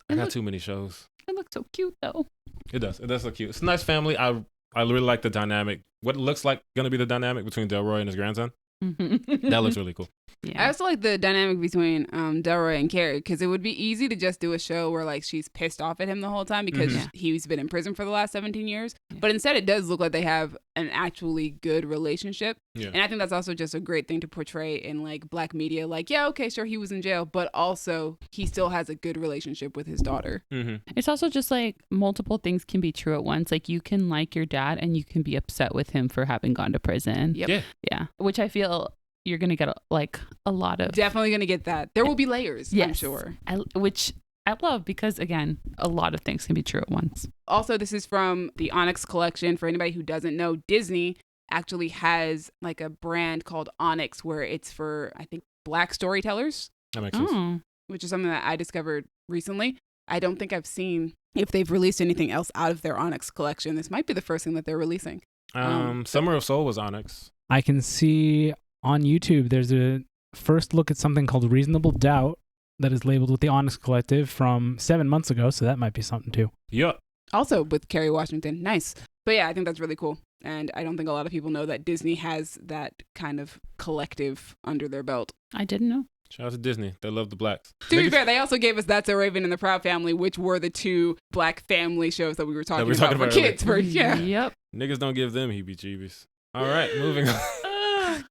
I got too many shows. It looks so cute though. It does. It does look cute. It's a nice family. I really like the dynamic. What looks like going to be the dynamic between Delroy and his grandson. That looks really cool. I Yeah. also like the dynamic between Delroy and Carrie because it would be easy to just do a show where like she's pissed off at him the whole time because Mhm. he's been in prison for the last 17 years. Yeah. But instead, it does look like they have an actually good relationship. Yeah. And I think that's also just a great thing to portray in like black media. Like, yeah, okay, sure, he was in jail, but also he still has a good relationship with his daughter. Mm-hmm. It's also just like multiple things can be true at once. Like you can like your dad and you can be upset with him for having gone to prison. Yep. Yeah. Yeah. Which I feel you're going to get a lot of. Definitely gonna get that. There will be layers, I'm Yes. sure. Which I love because, again, a lot of things can be true at once. Also, this is from the Onyx collection. For anybody who doesn't know, Disney actually has like a brand called Onyx where it's for, I think, black storytellers, That makes sense. Oh. which is something that I discovered recently. I don't think I've seen if they've released anything else out of their Onyx collection. This might be the first thing that they're releasing. Summer of Soul was Onyx. I can see on YouTube there's a first look at something called Reasonable Doubt that is labeled with the Onyx Collective from 7 months ago, so that might be something too. Yup. Also with Kerry Washington. Nice. But yeah, I think that's really cool. And I don't think a lot of people know that Disney has that kind of collective under their belt. I didn't know. Shout out to Disney. They love the blacks. To be Niggas- fair, they also gave us That's So Raven and The Proud Family, which were the two black family shows that we were talking about for kids. Yeah. Yep. Niggas don't give them heebie-jeebies. All right, moving on.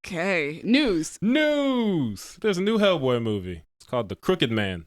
Okay. News. News. There's a new Hellboy movie. It's called The Crooked Man.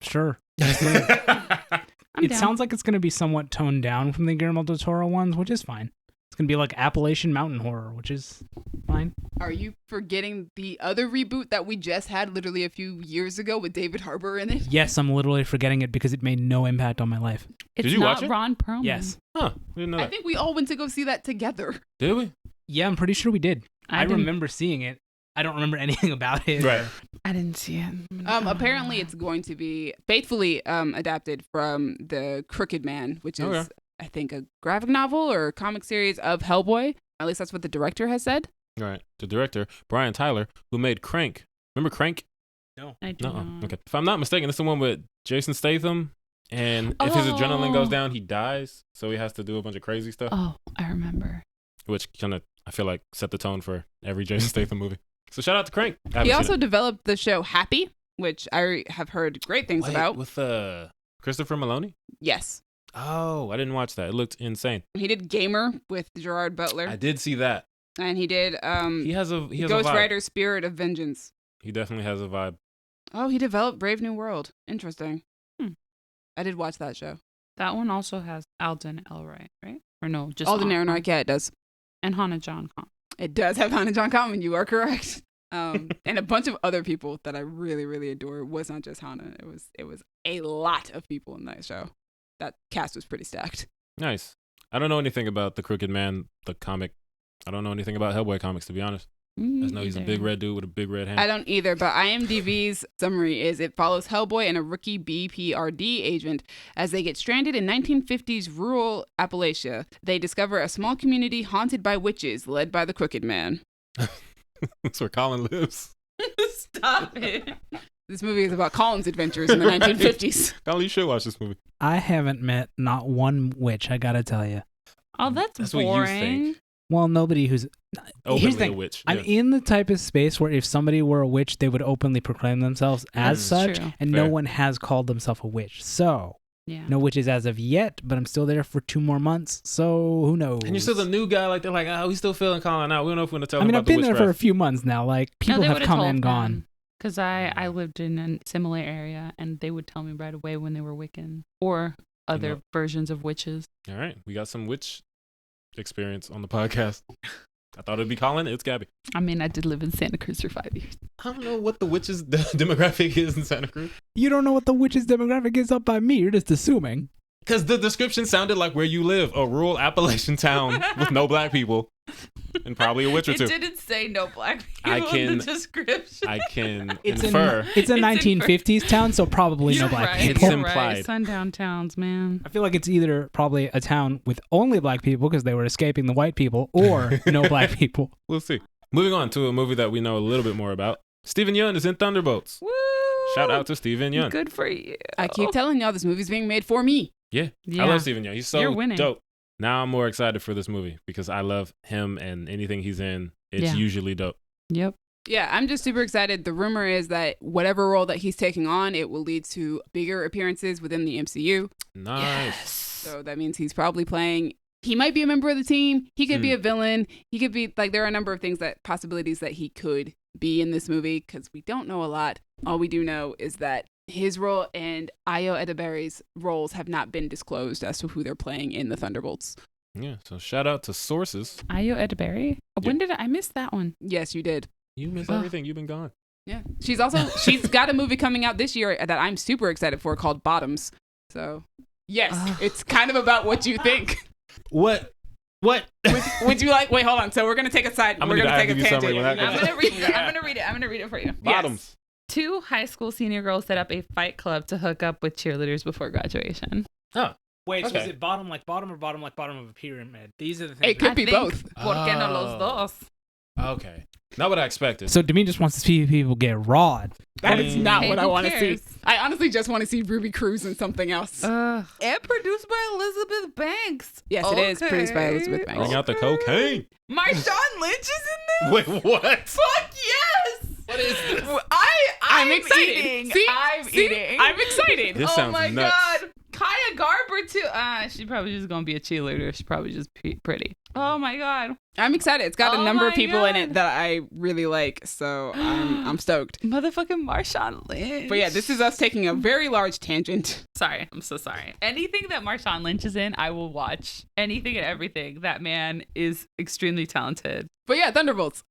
Sure. I'm It down. sounds like it's going to be somewhat toned down from the Guillermo del Toro ones, which is fine. It's going to be like Appalachian Mountain Horror, which is fine. Are you forgetting the other reboot that we just had literally a few years ago with David Harbour in it? Yes, I'm literally forgetting it because it made no impact on my life. It's Did you not watch it? Ron Perlman. Yes. Huh. We didn't know I that. think we all went to go see that together. Did we? Yeah, I'm pretty sure we did. I didn't- remember seeing it. I don't remember anything about it. Right. I didn't see it. Apparently, it's going to be faithfully adapted from The Crooked Man, which is, Okay. I think, a graphic novel or comic series of Hellboy. At least that's what the director has said. Right. The director, Brian Tyler, who made Crank. Remember Crank? I do No. not. Okay. If I'm not mistaken, it's the one with Jason Statham And if his adrenaline goes down, he dies. So he has to do a bunch of crazy stuff. Oh, I remember. Which kind of, I feel like, set the tone for every Jason Statham movie. So shout out to Crank. He also developed the show Happy, which I have heard great things about. With Christopher Maloney? Yes. Oh, I didn't watch that. It looked insane. He did Gamer with Gerard Butler. I did see that. And he did he has Ghost a vibe. Rider Spirit of Vengeance. He definitely has a vibe. Oh, he developed Brave New World. Interesting. I did watch that show. That one also has Alden Ehrenreich, right? Or no, just Alden Ehrenreich. Yeah, it does. And Hannah John Common. It does have Hannah John Common. You are correct. And a bunch of other people that I really, really adore. It was not just Hannah. It was a lot of people in that show. That cast was pretty stacked. Nice. I don't know anything about the Crooked Man, the comic. I don't know anything about Hellboy comics, to be honest. I just know he's a big red dude with a big red hand. I don't either, but IMDb's summary is it follows Hellboy and a rookie BPRD agent as they get stranded in 1950s rural Appalachia. They discover a small community haunted by witches led by the Crooked Man. That's where Colin lives. Stop it. This movie is about Colin's adventures in the 1950s. Colin, you should watch this movie. I haven't met not one witch, I gotta tell you. Oh, that's boring. What you think. Well, nobody who's... Here's the thing. A witch. I'm Yeah. in the type of space where if somebody were a witch, they would openly proclaim themselves as such, true. and Fair. no one has called themselves a witch. So, Yeah. no witches as of yet, but I'm still there for 2 more months, so who knows? And you're still the new guy, like they're like, oh, we still feeling Colin out. We don't know if we're gonna tell I him mean, about I've been the there for a witchcraft. few months now. Like, people have come and gone. Because I lived in a similar area, and they would tell me right away when they were Wiccan or other versions of witches. All right, we got some witch experience on the podcast. I thought it'd be Colin. It's Gabby. I mean, I did live in Santa Cruz for 5 years. I don't know what the witches' demographic is in Santa Cruz. You don't know what the witch's demographic is up by me. You're just assuming. Because the description sounded like where you live, a rural Appalachian town with no black people and probably a witch or two. It didn't say no black people I can- in the description. I can It's infer. It's a 1950s town, so probably no black right. people. It's implied. Right. Sundown towns, man. I feel like it's either probably a town with only black people because they were escaping the white people, or no black people. We'll see. Moving on to a movie that we know a little bit more about. Steven Yeun is in Thunderbolts. Woo! Shout out to Steven Yeun. Good for you. I keep telling y'all this movie's being made for me. Yeah. Yeah. I love Steven Yeun. He's so You're winning. dope. Now I'm more excited for this movie because I love him and anything he's in. It's Yeah. usually dope. Yep. Yeah, I'm just super excited. The rumor is that whatever role that he's taking on, it will lead to bigger appearances within the MCU. Nice. So that means he's probably playing. He might be a member of the team. He could be a villain. He could be like, there are a number of things possibilities that he could be in this movie because we don't know a lot. All we do know is that his role and Ayo Edeberry's roles have not been disclosed as to who they're playing in the Thunderbolts. Yeah. So shout out to sources. Ayo Edeberry? When did I miss that one? Yes, you did. You miss everything. You've been gone. Yeah. She's got a movie coming out this year that I'm super excited for called Bottoms. So, yes, it's kind of about what you think. What? Would you like? Wait, hold on. So we're gonna take a side. I'm we're gonna gonna take a give you tangent. summary when that I'm comes gonna read it. I'm gonna read it for you. Bottoms. 2 high school senior girls set up a fight club to hook up with cheerleaders before graduation. Oh. Wait, Okay. so is it bottom like bottom or bottom like bottom of a pyramid? These are the things. It could be both. ¿Por qué no los dos? Okay. Not what I expected. So Demi just wants to see people get rawed. That is not Hey, what I who want to see. cares? I honestly just want to see Ruby Cruz and something else. And produced by Elizabeth Banks. Yes, it is produced by Elizabeth Banks. Bring out the cocaine. Marshawn Lynch is in there? Wait, what? Fuck yes! What is this? I'm excited. Eating. See? I'm See? eating. I'm excited. This Oh sounds my nuts. god. Kaya Garber too. She probably just gonna be a cheerleader. She's probably just pretty. Oh my god. I'm excited. It's got a Oh number of my people in God. it that I really like, so I'm stoked. Motherfucking Marshawn Lynch. But yeah, this is us taking a very large tangent. Sorry, I'm so sorry. Anything that Marshawn Lynch is in, I will watch. Anything and everything. That man is extremely talented. But yeah, Thunderbolts.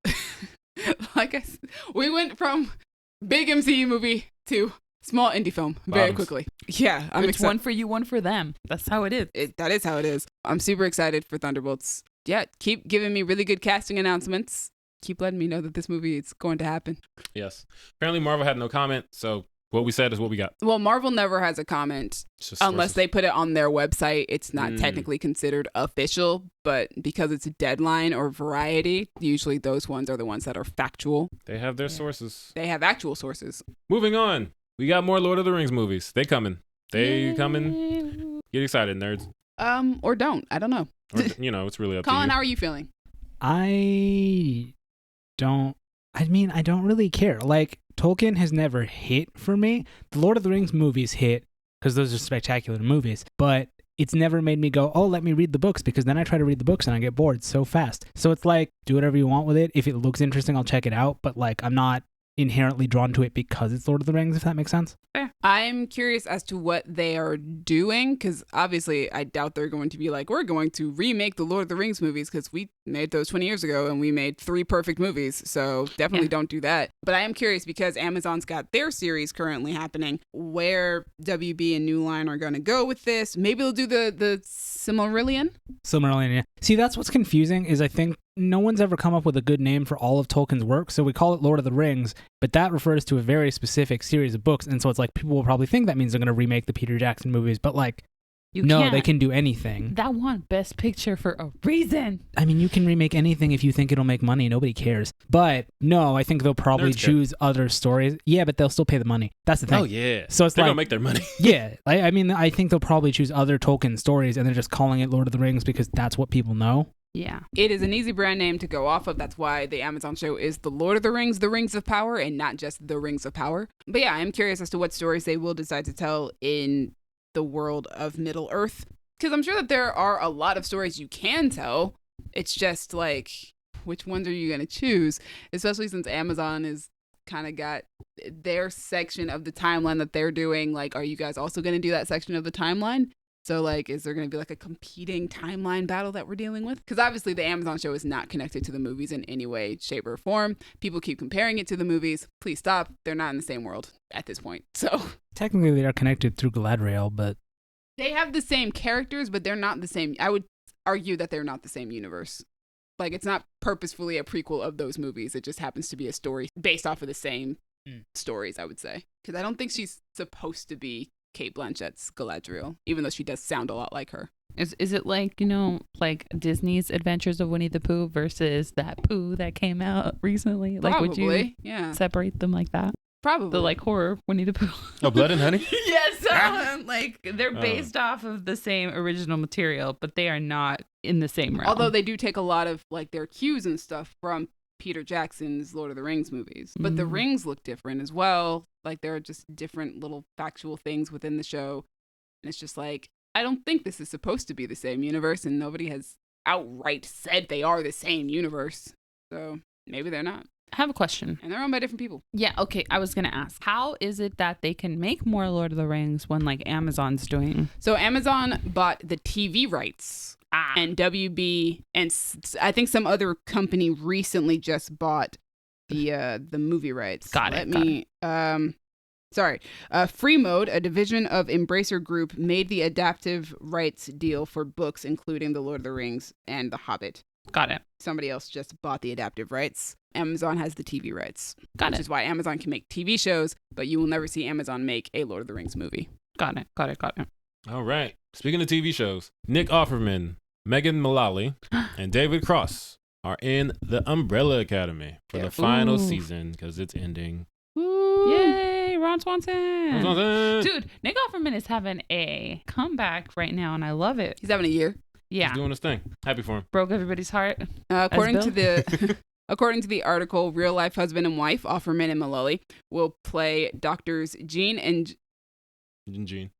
Like I said, we went from big MCU movie to small indie film very Bottoms. quickly. Yeah, I'm It's excited. one for you, one for them. That's how it is. That is how it is. I'm super excited for Thunderbolts. Yeah, keep giving me really good casting announcements. Keep letting me know that this movie is going to happen. Yes. Apparently Marvel had no comment, so what we said is what we got. Well, Marvel never has a comment It's just unless sources. they put it on their website. It's not technically considered official, but because it's a Deadline or Variety, usually those ones are the ones that are factual. They have their sources. They have actual sources. Moving on. We got more Lord of the Rings movies. They coming. Stay coming. Get excited, nerds. Or don't. I don't know. Or, it's really up Colin, to you. how are you feeling? I don't really care. Like, Tolkien has never hit for me. The Lord of the Rings movies hit because those are spectacular movies, but it's never made me go, oh, let me read the books, because then I try to read the books and I get bored so fast. So it's like, do whatever you want with it. If it looks interesting, I'll check it out, but like, I'm not inherently drawn to it because it's Lord of the Rings, if that makes sense. Fair. I'm curious as to what they are doing, because obviously I doubt they're going to be like, we're going to remake the Lord of the Rings movies, because we made those 20 years ago and we made 3 perfect movies, so definitely don't do that. But I am curious, because Amazon's got their series currently happening, where WB and New Line are going to go with this. Maybe they'll do the Silmarillion. Yeah. See, that's what's confusing, is I think no one's ever come up with a good name for all of Tolkien's work, so we call it Lord of the Rings, but that refers to a very specific series of books, and so it's like, people will probably think that means they're going to remake the Peter Jackson movies, but like, they can do anything. That won Best Picture for a reason. I mean, you can remake anything if you think it'll make money. Nobody cares. But no, I think they'll probably choose other stories. Yeah, but they'll still pay the money. That's the thing. Oh, yeah. So it's they're like, going to make their money. Yeah. I mean, I think they'll probably choose other Tolkien stories, and they're just calling it Lord of the Rings because that's what people know. Yeah. It is an easy brand name to go off of. That's why the Amazon show is The Lord of the Rings of Power, and not just The Rings of Power. But yeah, I'm curious as to what stories they will decide to tell in the world of Middle Earth. Because I'm sure that there are a lot of stories you can tell. It's just like, which ones are you going to choose? Especially since Amazon is kind of got their section of the timeline that they're doing. Like, are you guys also going to do that section of the timeline? So, like, is there going to be like a competing timeline battle that we're dealing with? Because obviously the Amazon show is not connected to the movies in any way, shape, or form. People keep comparing it to the movies. Please stop. They're not in the same world at this point. So technically they are connected through Galadriel, but they have the same characters, but they're not the same. I would argue that they're not the same universe. Like, it's not purposefully a prequel of those movies. It just happens to be a story based off of the same stories, I would say. Because I don't think she's supposed to be Cate Blanchett's Galadriel, even though she does sound a lot like her. Is it like, like Disney's Adventures of Winnie the Pooh versus that Pooh that came out recently? Like, Probably, would you separate them like that? Probably. The like horror Winnie the Pooh. Oh, Blood and Honey? Yes. Like, they're based off of the same original material, but they are not in the same realm. Although they do take a lot of like their cues and stuff from Peter Jackson's Lord of the Rings movies. But the rings look different as well. Like, there are just different little factual things within the show. And it's just like, I don't think this is supposed to be the same universe, and nobody has outright said they are the same universe. So maybe they're not. I have a question. And they're owned by different people. Yeah, okay. I was going to ask, how is it that they can make more Lord of the Rings when, like, Amazon's doing? So Amazon bought the TV rights. And WB and I think some other company recently just bought the movie rights. Free Mode, a division of Embracer Group, made the adaptive rights deal for books, including The Lord of the Rings and The Hobbit. Got it. Somebody else just bought the adaptive rights. Amazon has the TV rights. Which is why Amazon can make TV shows, but you will never see Amazon make a Lord of the Rings movie. Got it. All right. Speaking of TV shows, Nick Offerman, Megan Mullally, and David Cross are in the Umbrella Academy for the final season because it's ending. Woo. Yay, Ron Swanson. Swanson. Dude, Nick Offerman is having a comeback right now, and I love it. He's having a year. Yeah. He's doing his thing. Happy for him. Broke everybody's heart. According to the article, real life husband and wife, Offerman and Mullally, will play doctors Jean and Jean,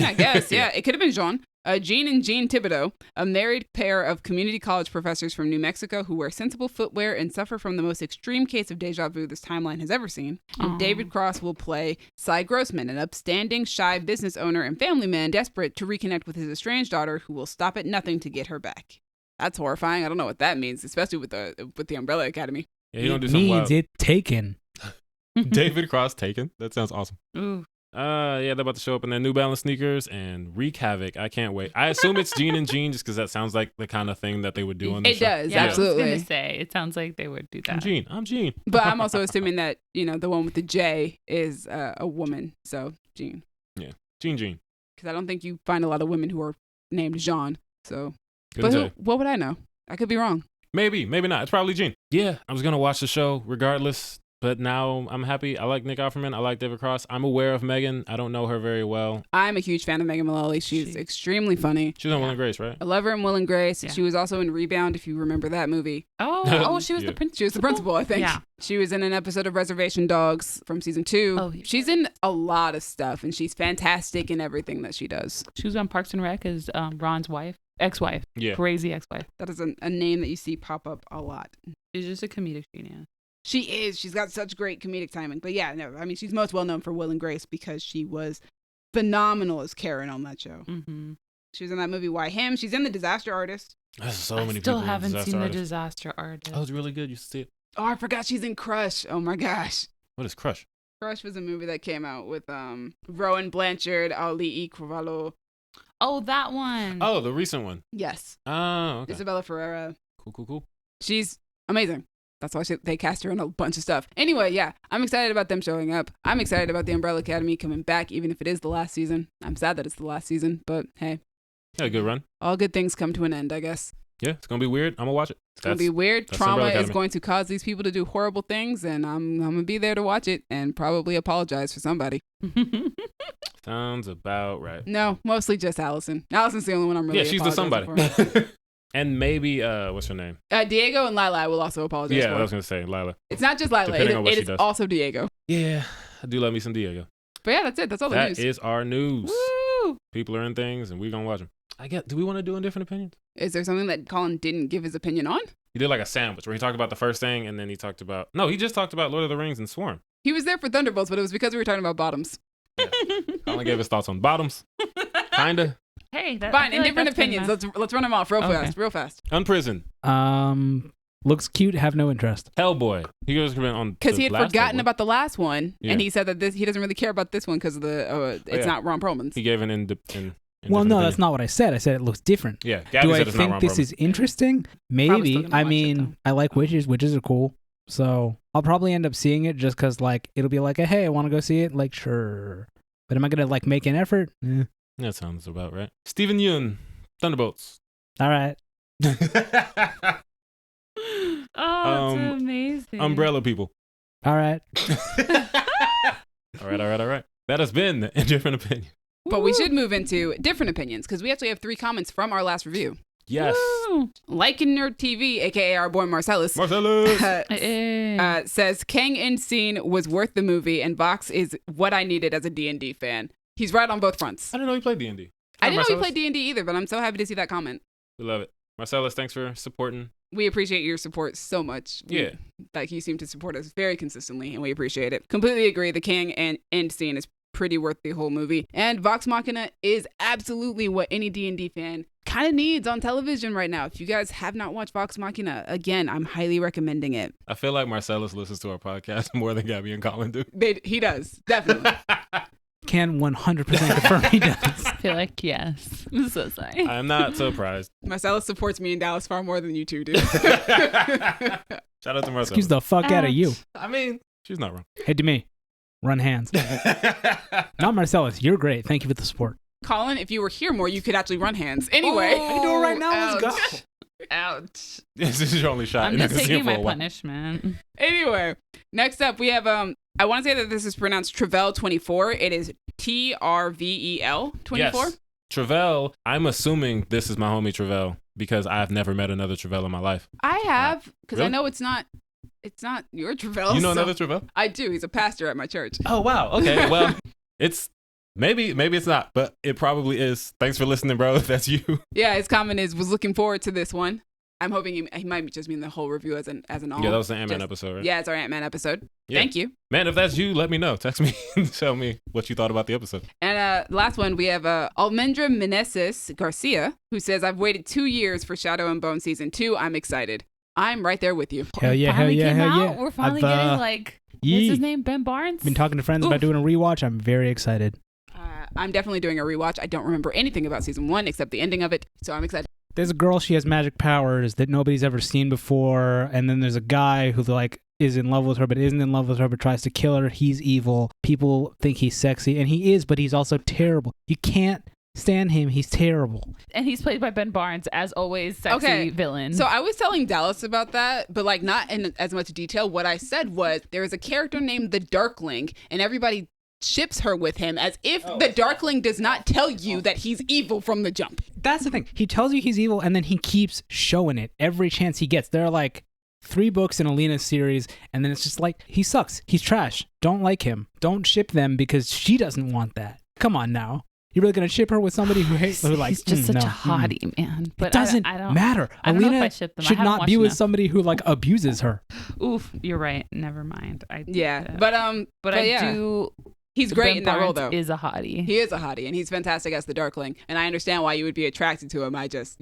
I guess. Yeah, it could have been Jean. Jean and Jean Thibodeau, a married pair of community college professors from New Mexico who wear sensible footwear and suffer from the most extreme case of deja vu this timeline has ever seen. And David Cross will play Cy Grossman, an upstanding, shy business owner and family man desperate to reconnect with his estranged daughter who will stop at nothing to get her back. That's horrifying. I don't know what that means, especially with the Umbrella Academy. Yeah, you don't do it something means wild. it taken. David Cross taken. That sounds awesome. Ooh. Yeah, they're about to show up in their New Balance sneakers and wreak havoc. I can't wait. I assume it's Jean and Jean just because that sounds like the kind of thing that they would do on the show. It does, yeah, absolutely. I was gonna say, it sounds like they would do that. I'm Jean. But I'm also assuming that, the one with the J is a woman. So, Jean. Yeah, Jean. Because I don't think you find a lot of women who are named Jean. So, Couldn't say. What would I know? I could be wrong. Maybe not. It's probably Jean. Yeah, I was going to watch the show regardless. But now I'm happy. I like Nick Offerman. I like David Cross. I'm aware of Megan. I don't know her very well. I'm a huge fan of Megan Mullally. She's extremely funny. She was on Will and Grace, right? I love her in Will and Grace. Yeah. She was also in Rebound, if you remember that movie. Oh, she was Yeah. the principal. She was the principal, I think. Yeah. She was in an episode of Reservation Dogs from season 2. Oh, yeah. She's in a lot of stuff, and she's fantastic in everything that she does. She was on Parks and Rec as Ron's ex-wife. Yeah. Crazy ex-wife. That is a name that you see pop up a lot. She's just a comedic genius. She is. She's got such great comedic timing. But yeah, no, I mean, she's most well known for Will and Grace because she was phenomenal as Karen on that show. Mm-hmm. She was in that movie Why Him. She's in The Disaster Artist. There's so I many still people. haven't seen The Disaster Disaster Artist. Artist. Oh, it's really good. You should see it. Oh, I forgot she's in Crush. Oh my gosh. What is Crush? Crush was a movie that came out with Rowan Blanchard, Ali Carvalho. Oh, that one. Oh, the recent one. Yes. Oh, okay. Isabella Ferreira. Cool. She's amazing. That's why they cast her in a bunch of stuff. Anyway, yeah, I'm excited about them showing up. I'm excited about the Umbrella Academy coming back, even if it is the last season. I'm sad that it's the last season, but hey. Yeah, good run. All good things come to an end, I guess. Yeah, it's going to be weird. I'm going to watch it. It's going to be weird. that's Trauma Umbrella is Academy. going to cause these people to do horrible things, and I'm going to be there to watch it and probably apologize for somebody. Sounds about right. No, mostly just Allison. Allison's the only one I'm really Yeah, she's the somebody. apologizing for. And maybe, what's her name? Diego and Lila I will also apologize Yeah, for. I was going to say Lila. It's not just Lila. Depending on what It she is does. also Diego. Yeah, I do love me some Diego. But yeah, that's it. That's all the That news. is our news. Woo! People are in things, and we're going to watch them. Do we want to do Indifferent Opinions? Is there something that Colin didn't give his opinion on? He did like a sandwich where he talked about the first thing, and then he talked about... No, he just talked about Lord of the Rings and Swarm. He was there for Thunderbolts, but it was because we were talking about bottoms. Yeah. Colin gave his thoughts on bottoms. Kinda. Hey, I Fine, feel like Indifferent that's been Opinions. my- Let's run them off real Okay. fast. Unprisoned. Looks cute, have no interest. Hellboy. He goes on Because he had last forgotten Hellboy. about the last one, Yeah. and he said that he doesn't really care about this one because of the it's yeah. not Ron Perlman's. He gave an Well, no, that's not what I said. I said it looks different. Yeah, Gabby Do I said it's not think Ron this Perlman. is interesting? still Maybe. gonna I watch it, mean, I like witches. Witches are cool. So I'll probably end up seeing it just because, like, it'll be like, hey, I want to go see it. Like, sure. But am I going to, like, make an effort? That sounds about right. Stephen Yeun, Thunderbolts. All right. Oh, it's amazing. Umbrella people. All right. All right. That has been Indifferent Opinion. But we should move into different opinions because we actually have 3 comments from our last review. Yes. Woo. Like in Nerd TV, aka our boy Marcellus, Marcellus. says Kang in scene was worth the movie, and Vox is what I needed as a D&D fan. He's right on both fronts. I didn't know he played D&D. I didn't know he Marcellus. played D&D either, but I'm so happy to see that comment. We love it. Marcellus, thanks for supporting. We appreciate your support so much. Yeah. Like, you seem to support us very consistently, and we appreciate it. Completely agree. The Kang and end scene is pretty worth the whole movie. And Vox Machina is absolutely what any D&D fan kind of needs on television right now. If you guys have not watched Vox Machina, again, I'm highly recommending it. I feel like Marcellus listens to our podcast more than Gabby and Colin do. He does, definitely. Can 100% confirm he does. I feel like yes. I'm so sorry. I'm not surprised. Marcellus supports me in Dallas far more than you two do. Shout out to Marcellus. Excuse the fuck out of you. I mean, she's not wrong. Hey, to me. Run hands. Not Marcellus. You're great. Thank you for the support. Colin, if you were here more, you could actually run hands. Anyway. I can do it right now. Let's go. Ouch. This is your only shot. I'm You're not just gonna see him taking for my a while. punishment. Anyway, next up we have I want to say that this is pronounced Trevel 24. It is TRVEL 24. Yes. Trevel, I'm assuming this is my homie Trevel because I've never met another Trevel in my life. I have, because I Really? know it's not your Trevel. You know so- another Trevel? I do. He's a pastor at my church. Oh, wow. Okay. Well, it's maybe it's not, but it probably is. Thanks for listening, bro. If that's you. Yeah, his comment was looking forward to this one. I'm hoping he might just mean the whole review as an all. Yeah, that was the Ant-Man Just- episode, right? Yeah, it's our Ant-Man episode. Yeah. Thank you. Man, if that's you, let me know. Text me and tell me what you thought about the episode. And last one, we have Almendra Meneses Garcia, who says, I've waited 2 years for Shadow and Bone Season 2. I'm excited. I'm right there with you. Hell yeah, hell Finally yeah, came hell out. yeah. We're finally I've, getting like what's Yee. his name? Ben Barnes. Been talking to friends about doing a rewatch. I'm very excited. I'm definitely doing a rewatch. I don't remember anything about Season 1 except the ending of it, so I'm excited. There's a girl, she has magic powers that nobody's ever seen before, and then there's a guy who like is in love with her but isn't in love with her but tries to kill her. He's evil. People think he's sexy, and he is, but he's also terrible. You can't stand him. He's terrible. And he's played by Ben Barnes, as always, sexy villain. So I was telling Dallas about that, but like not in as much detail. What I said was there is a character named the Darkling, and everybody ships her with him as if the Darkling does not tell you that he's evil from the jump. That's the thing. He tells you he's evil, and then he keeps showing it every chance he gets. There are like 3 books in Alina's series, and then it's just like, he sucks. He's trash. Don't like him. Don't ship them because she doesn't want that. Come on now. You're really going to ship her with somebody who hates, who like, he's just such a hottie, man. But it doesn't I don't matter. I don't know if I Alina ship them. should not be with somebody who like abuses her. Oof, you're right. Never mind. But I do. He's great Ben in that role, Barnes though. Is a hottie. He is a hottie, and he's fantastic as the Darkling. And I understand why you would be attracted to him. I just,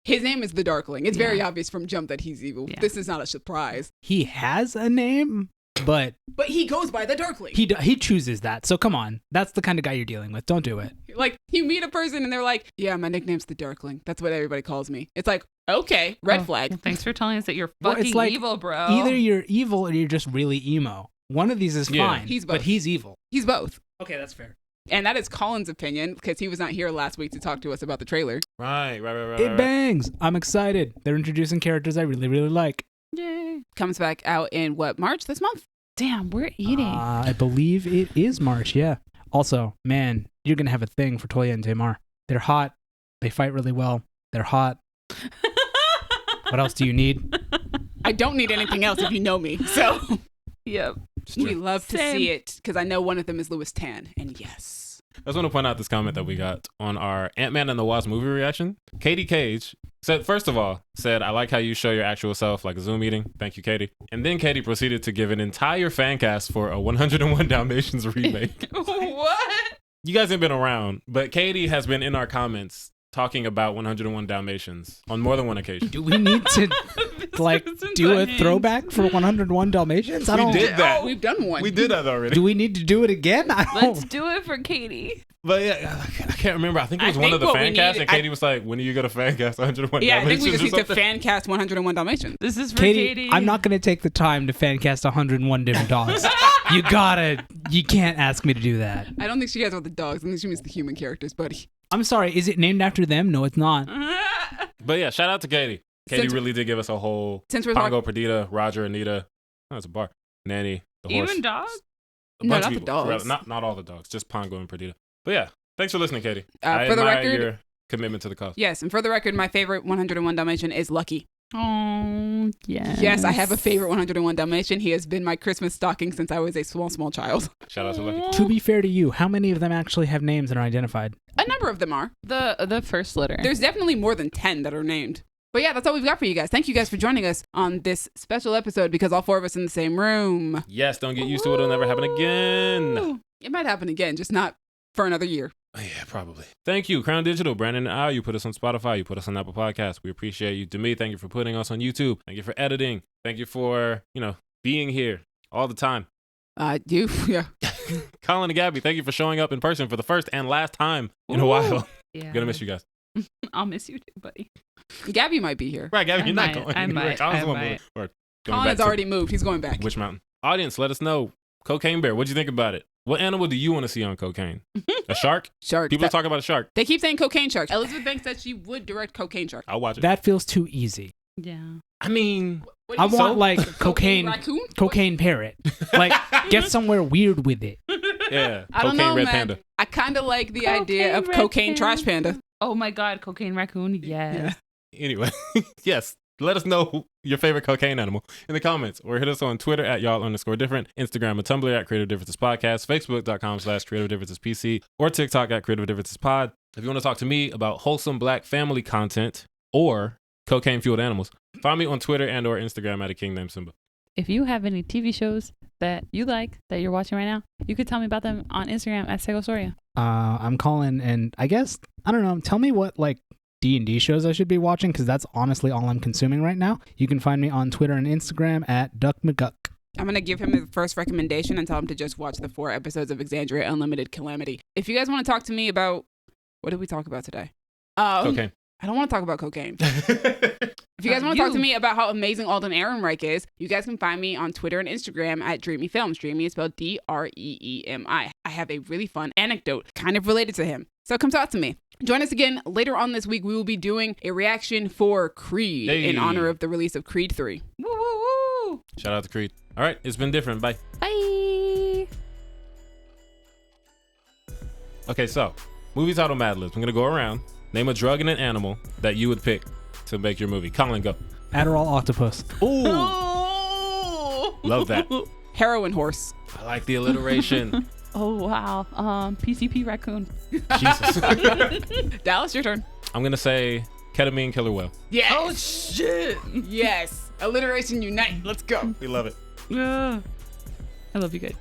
his name is the Darkling. It's very obvious from jump that he's evil. Yeah. This is not a surprise. He has a name, but he goes by the Darkling. He chooses that. So come on, that's the kind of guy you're dealing with. Don't do it. Like, you meet a person and they're like, "Yeah, my nickname's the Darkling. That's what everybody calls me." It's like, okay, red flag. Well, thanks for telling us that you're fucking it's like, evil, bro. Either you're evil or you're just really emo. One of these is fine. He's both. But he's evil. He's both. Okay, that's fair. And that is Colin's opinion, because he was not here last week to talk to us about the trailer. Right. It bangs. I'm excited. They're introducing characters I really, really like. Yay. Comes back out in March this month? Damn, we're eating. I believe it is March, yeah. Also, man, you're going to have a thing for Toya and Tamar. They're hot. They fight really well. They're hot. What else do you need? I don't need anything else if you know me, so... Yep. We love to see it, because I know one of them is Louis Tan, and yes. I just want to point out this comment that we got on our Ant-Man and the Wasp movie reaction. Katie Cage said, first of all, I like how you show your actual self like a Zoom meeting. Thank you, Katie. And then Katie proceeded to give an entire fan cast for a 101 Dalmatians remake. What? You guys ain't been around, but Katie has been in our comments talking about 101 Dalmatians on more than one occasion. Do we need to do a throwback for 101 Dalmatians? We did that. Oh, we've done one. We did that already. Do we need to do it again? Let's do it for Katie. But yeah, I can't remember. I think it was one of the fan casts, and Katie was like, when are you going to fan cast 101 Dalmatians? Yeah, I think we just need to fan cast 101 Dalmatians. This is for Katie. I'm not going to take the time to fan cast 101 different dogs. You can't ask me to do that. I don't think she cares about the dogs. I think she means the human characters, buddy. I'm sorry, is it named after them? No, it's not. But yeah, shout out to Katie. Katie really did give us a whole Pongo, Perdita, Roger, Anita. Oh, it's a bar. Nanny, the horse. Even dogs? No, not the dogs. Not all the dogs, just Pongo and Perdita. But yeah, thanks for listening, Katie. For the record, your commitment to the cause. Yes, and for the record, my favorite 101 Dalmatian is Lucky. Oh, yes. Yes, I have a favorite 101 Dalmatian. He has been my Christmas stocking since I was a small child. Shout out to Lucky. To be fair to you, how many of them actually have names and are identified? A number of them are. The first litter. There's definitely more than 10 that are named. But yeah, that's all we've got for you guys. Thank you guys for joining us on this special episode because all 4 of us in the same room. Yes, don't get used to it. It'll never happen again. It might happen again, just not for another year. Yeah, probably. Thank you, Crown Digital, Brandon and Al. You put us on Spotify. You put us on Apple Podcasts. We appreciate you. Demi, thank you for putting us on YouTube. Thank you for editing. Thank you for, being here all the time. Yeah. Colin and Gabby, thank you for showing up in person for the first and last time in a while. Yeah. Gonna miss you guys. I'll miss you too, buddy. Gabby might be here. Right, Gabby, you're not going. I might. Colin has already moved. He's going back. Witch Mountain. Audience, let us know. Cocaine Bear, what'd you think about it? What animal do you want to see on cocaine? A shark? Shark. People talk about a shark. They keep saying cocaine shark. Elizabeth Banks said she would direct Cocaine Shark. I'll watch it. That feels too easy. Yeah. I mean, I want like cocaine parrot. Like get somewhere weird with it. Yeah. I don't know, red man. Panda. I kind of like the idea of cocaine trash panda. Oh my God, cocaine raccoon. Yes. Yeah. Anyway, yes. Let us know your favorite cocaine animal in the comments or hit us on Twitter at y'all_different, Instagram and Tumblr at Creative Differences Podcast, Facebook.com/Creative Differences PC, or TikTok at Creative Differences Pod. If you want to talk to me about wholesome Black family content or cocaine fueled animals, find me on Twitter and or Instagram at a king named Simba. If you have any TV shows that you like that you're watching right now, you could tell me about them on Instagram at Segosoria. I'm Colin, and I guess, I don't know, tell me what D&D shows I should be watching, because that's honestly all I'm consuming right now. You can find me on Twitter and Instagram at DuckMcGuck. I'm going to give him the first recommendation and tell him to just watch the 4 episodes of Exandria Unlimited Calamity. If you guys want to talk to me about, what did we talk about today? Cocaine. I don't want to talk about cocaine. If you guys want to talk to me about how amazing Alden Ehrenreich is, you guys can find me on Twitter and Instagram at Dreamy Films. Dreamy is spelled Dreemi. I have a really fun anecdote kind of related to him. So come talk to me. Join us again later on this week. We will be doing a reaction for Creed in honor of the release of Creed 3. Woo, woo, woo. Shout out to Creed. All right, it's been different. Bye. Bye. Okay, so movie title Mad Libs. I'm gonna go around, name a drug and an animal that you would pick to make your movie. Colin, go. Adderall octopus. Ooh, Oh. love that. Heroin horse. I like the alliteration. Oh, wow. PCP raccoon. Jesus. Dallas, your turn. I'm gonna say ketamine killer whale. Yes. Oh, shit. Yes. Alliteration unite. Let's go. We love it. Yeah. I love you guys.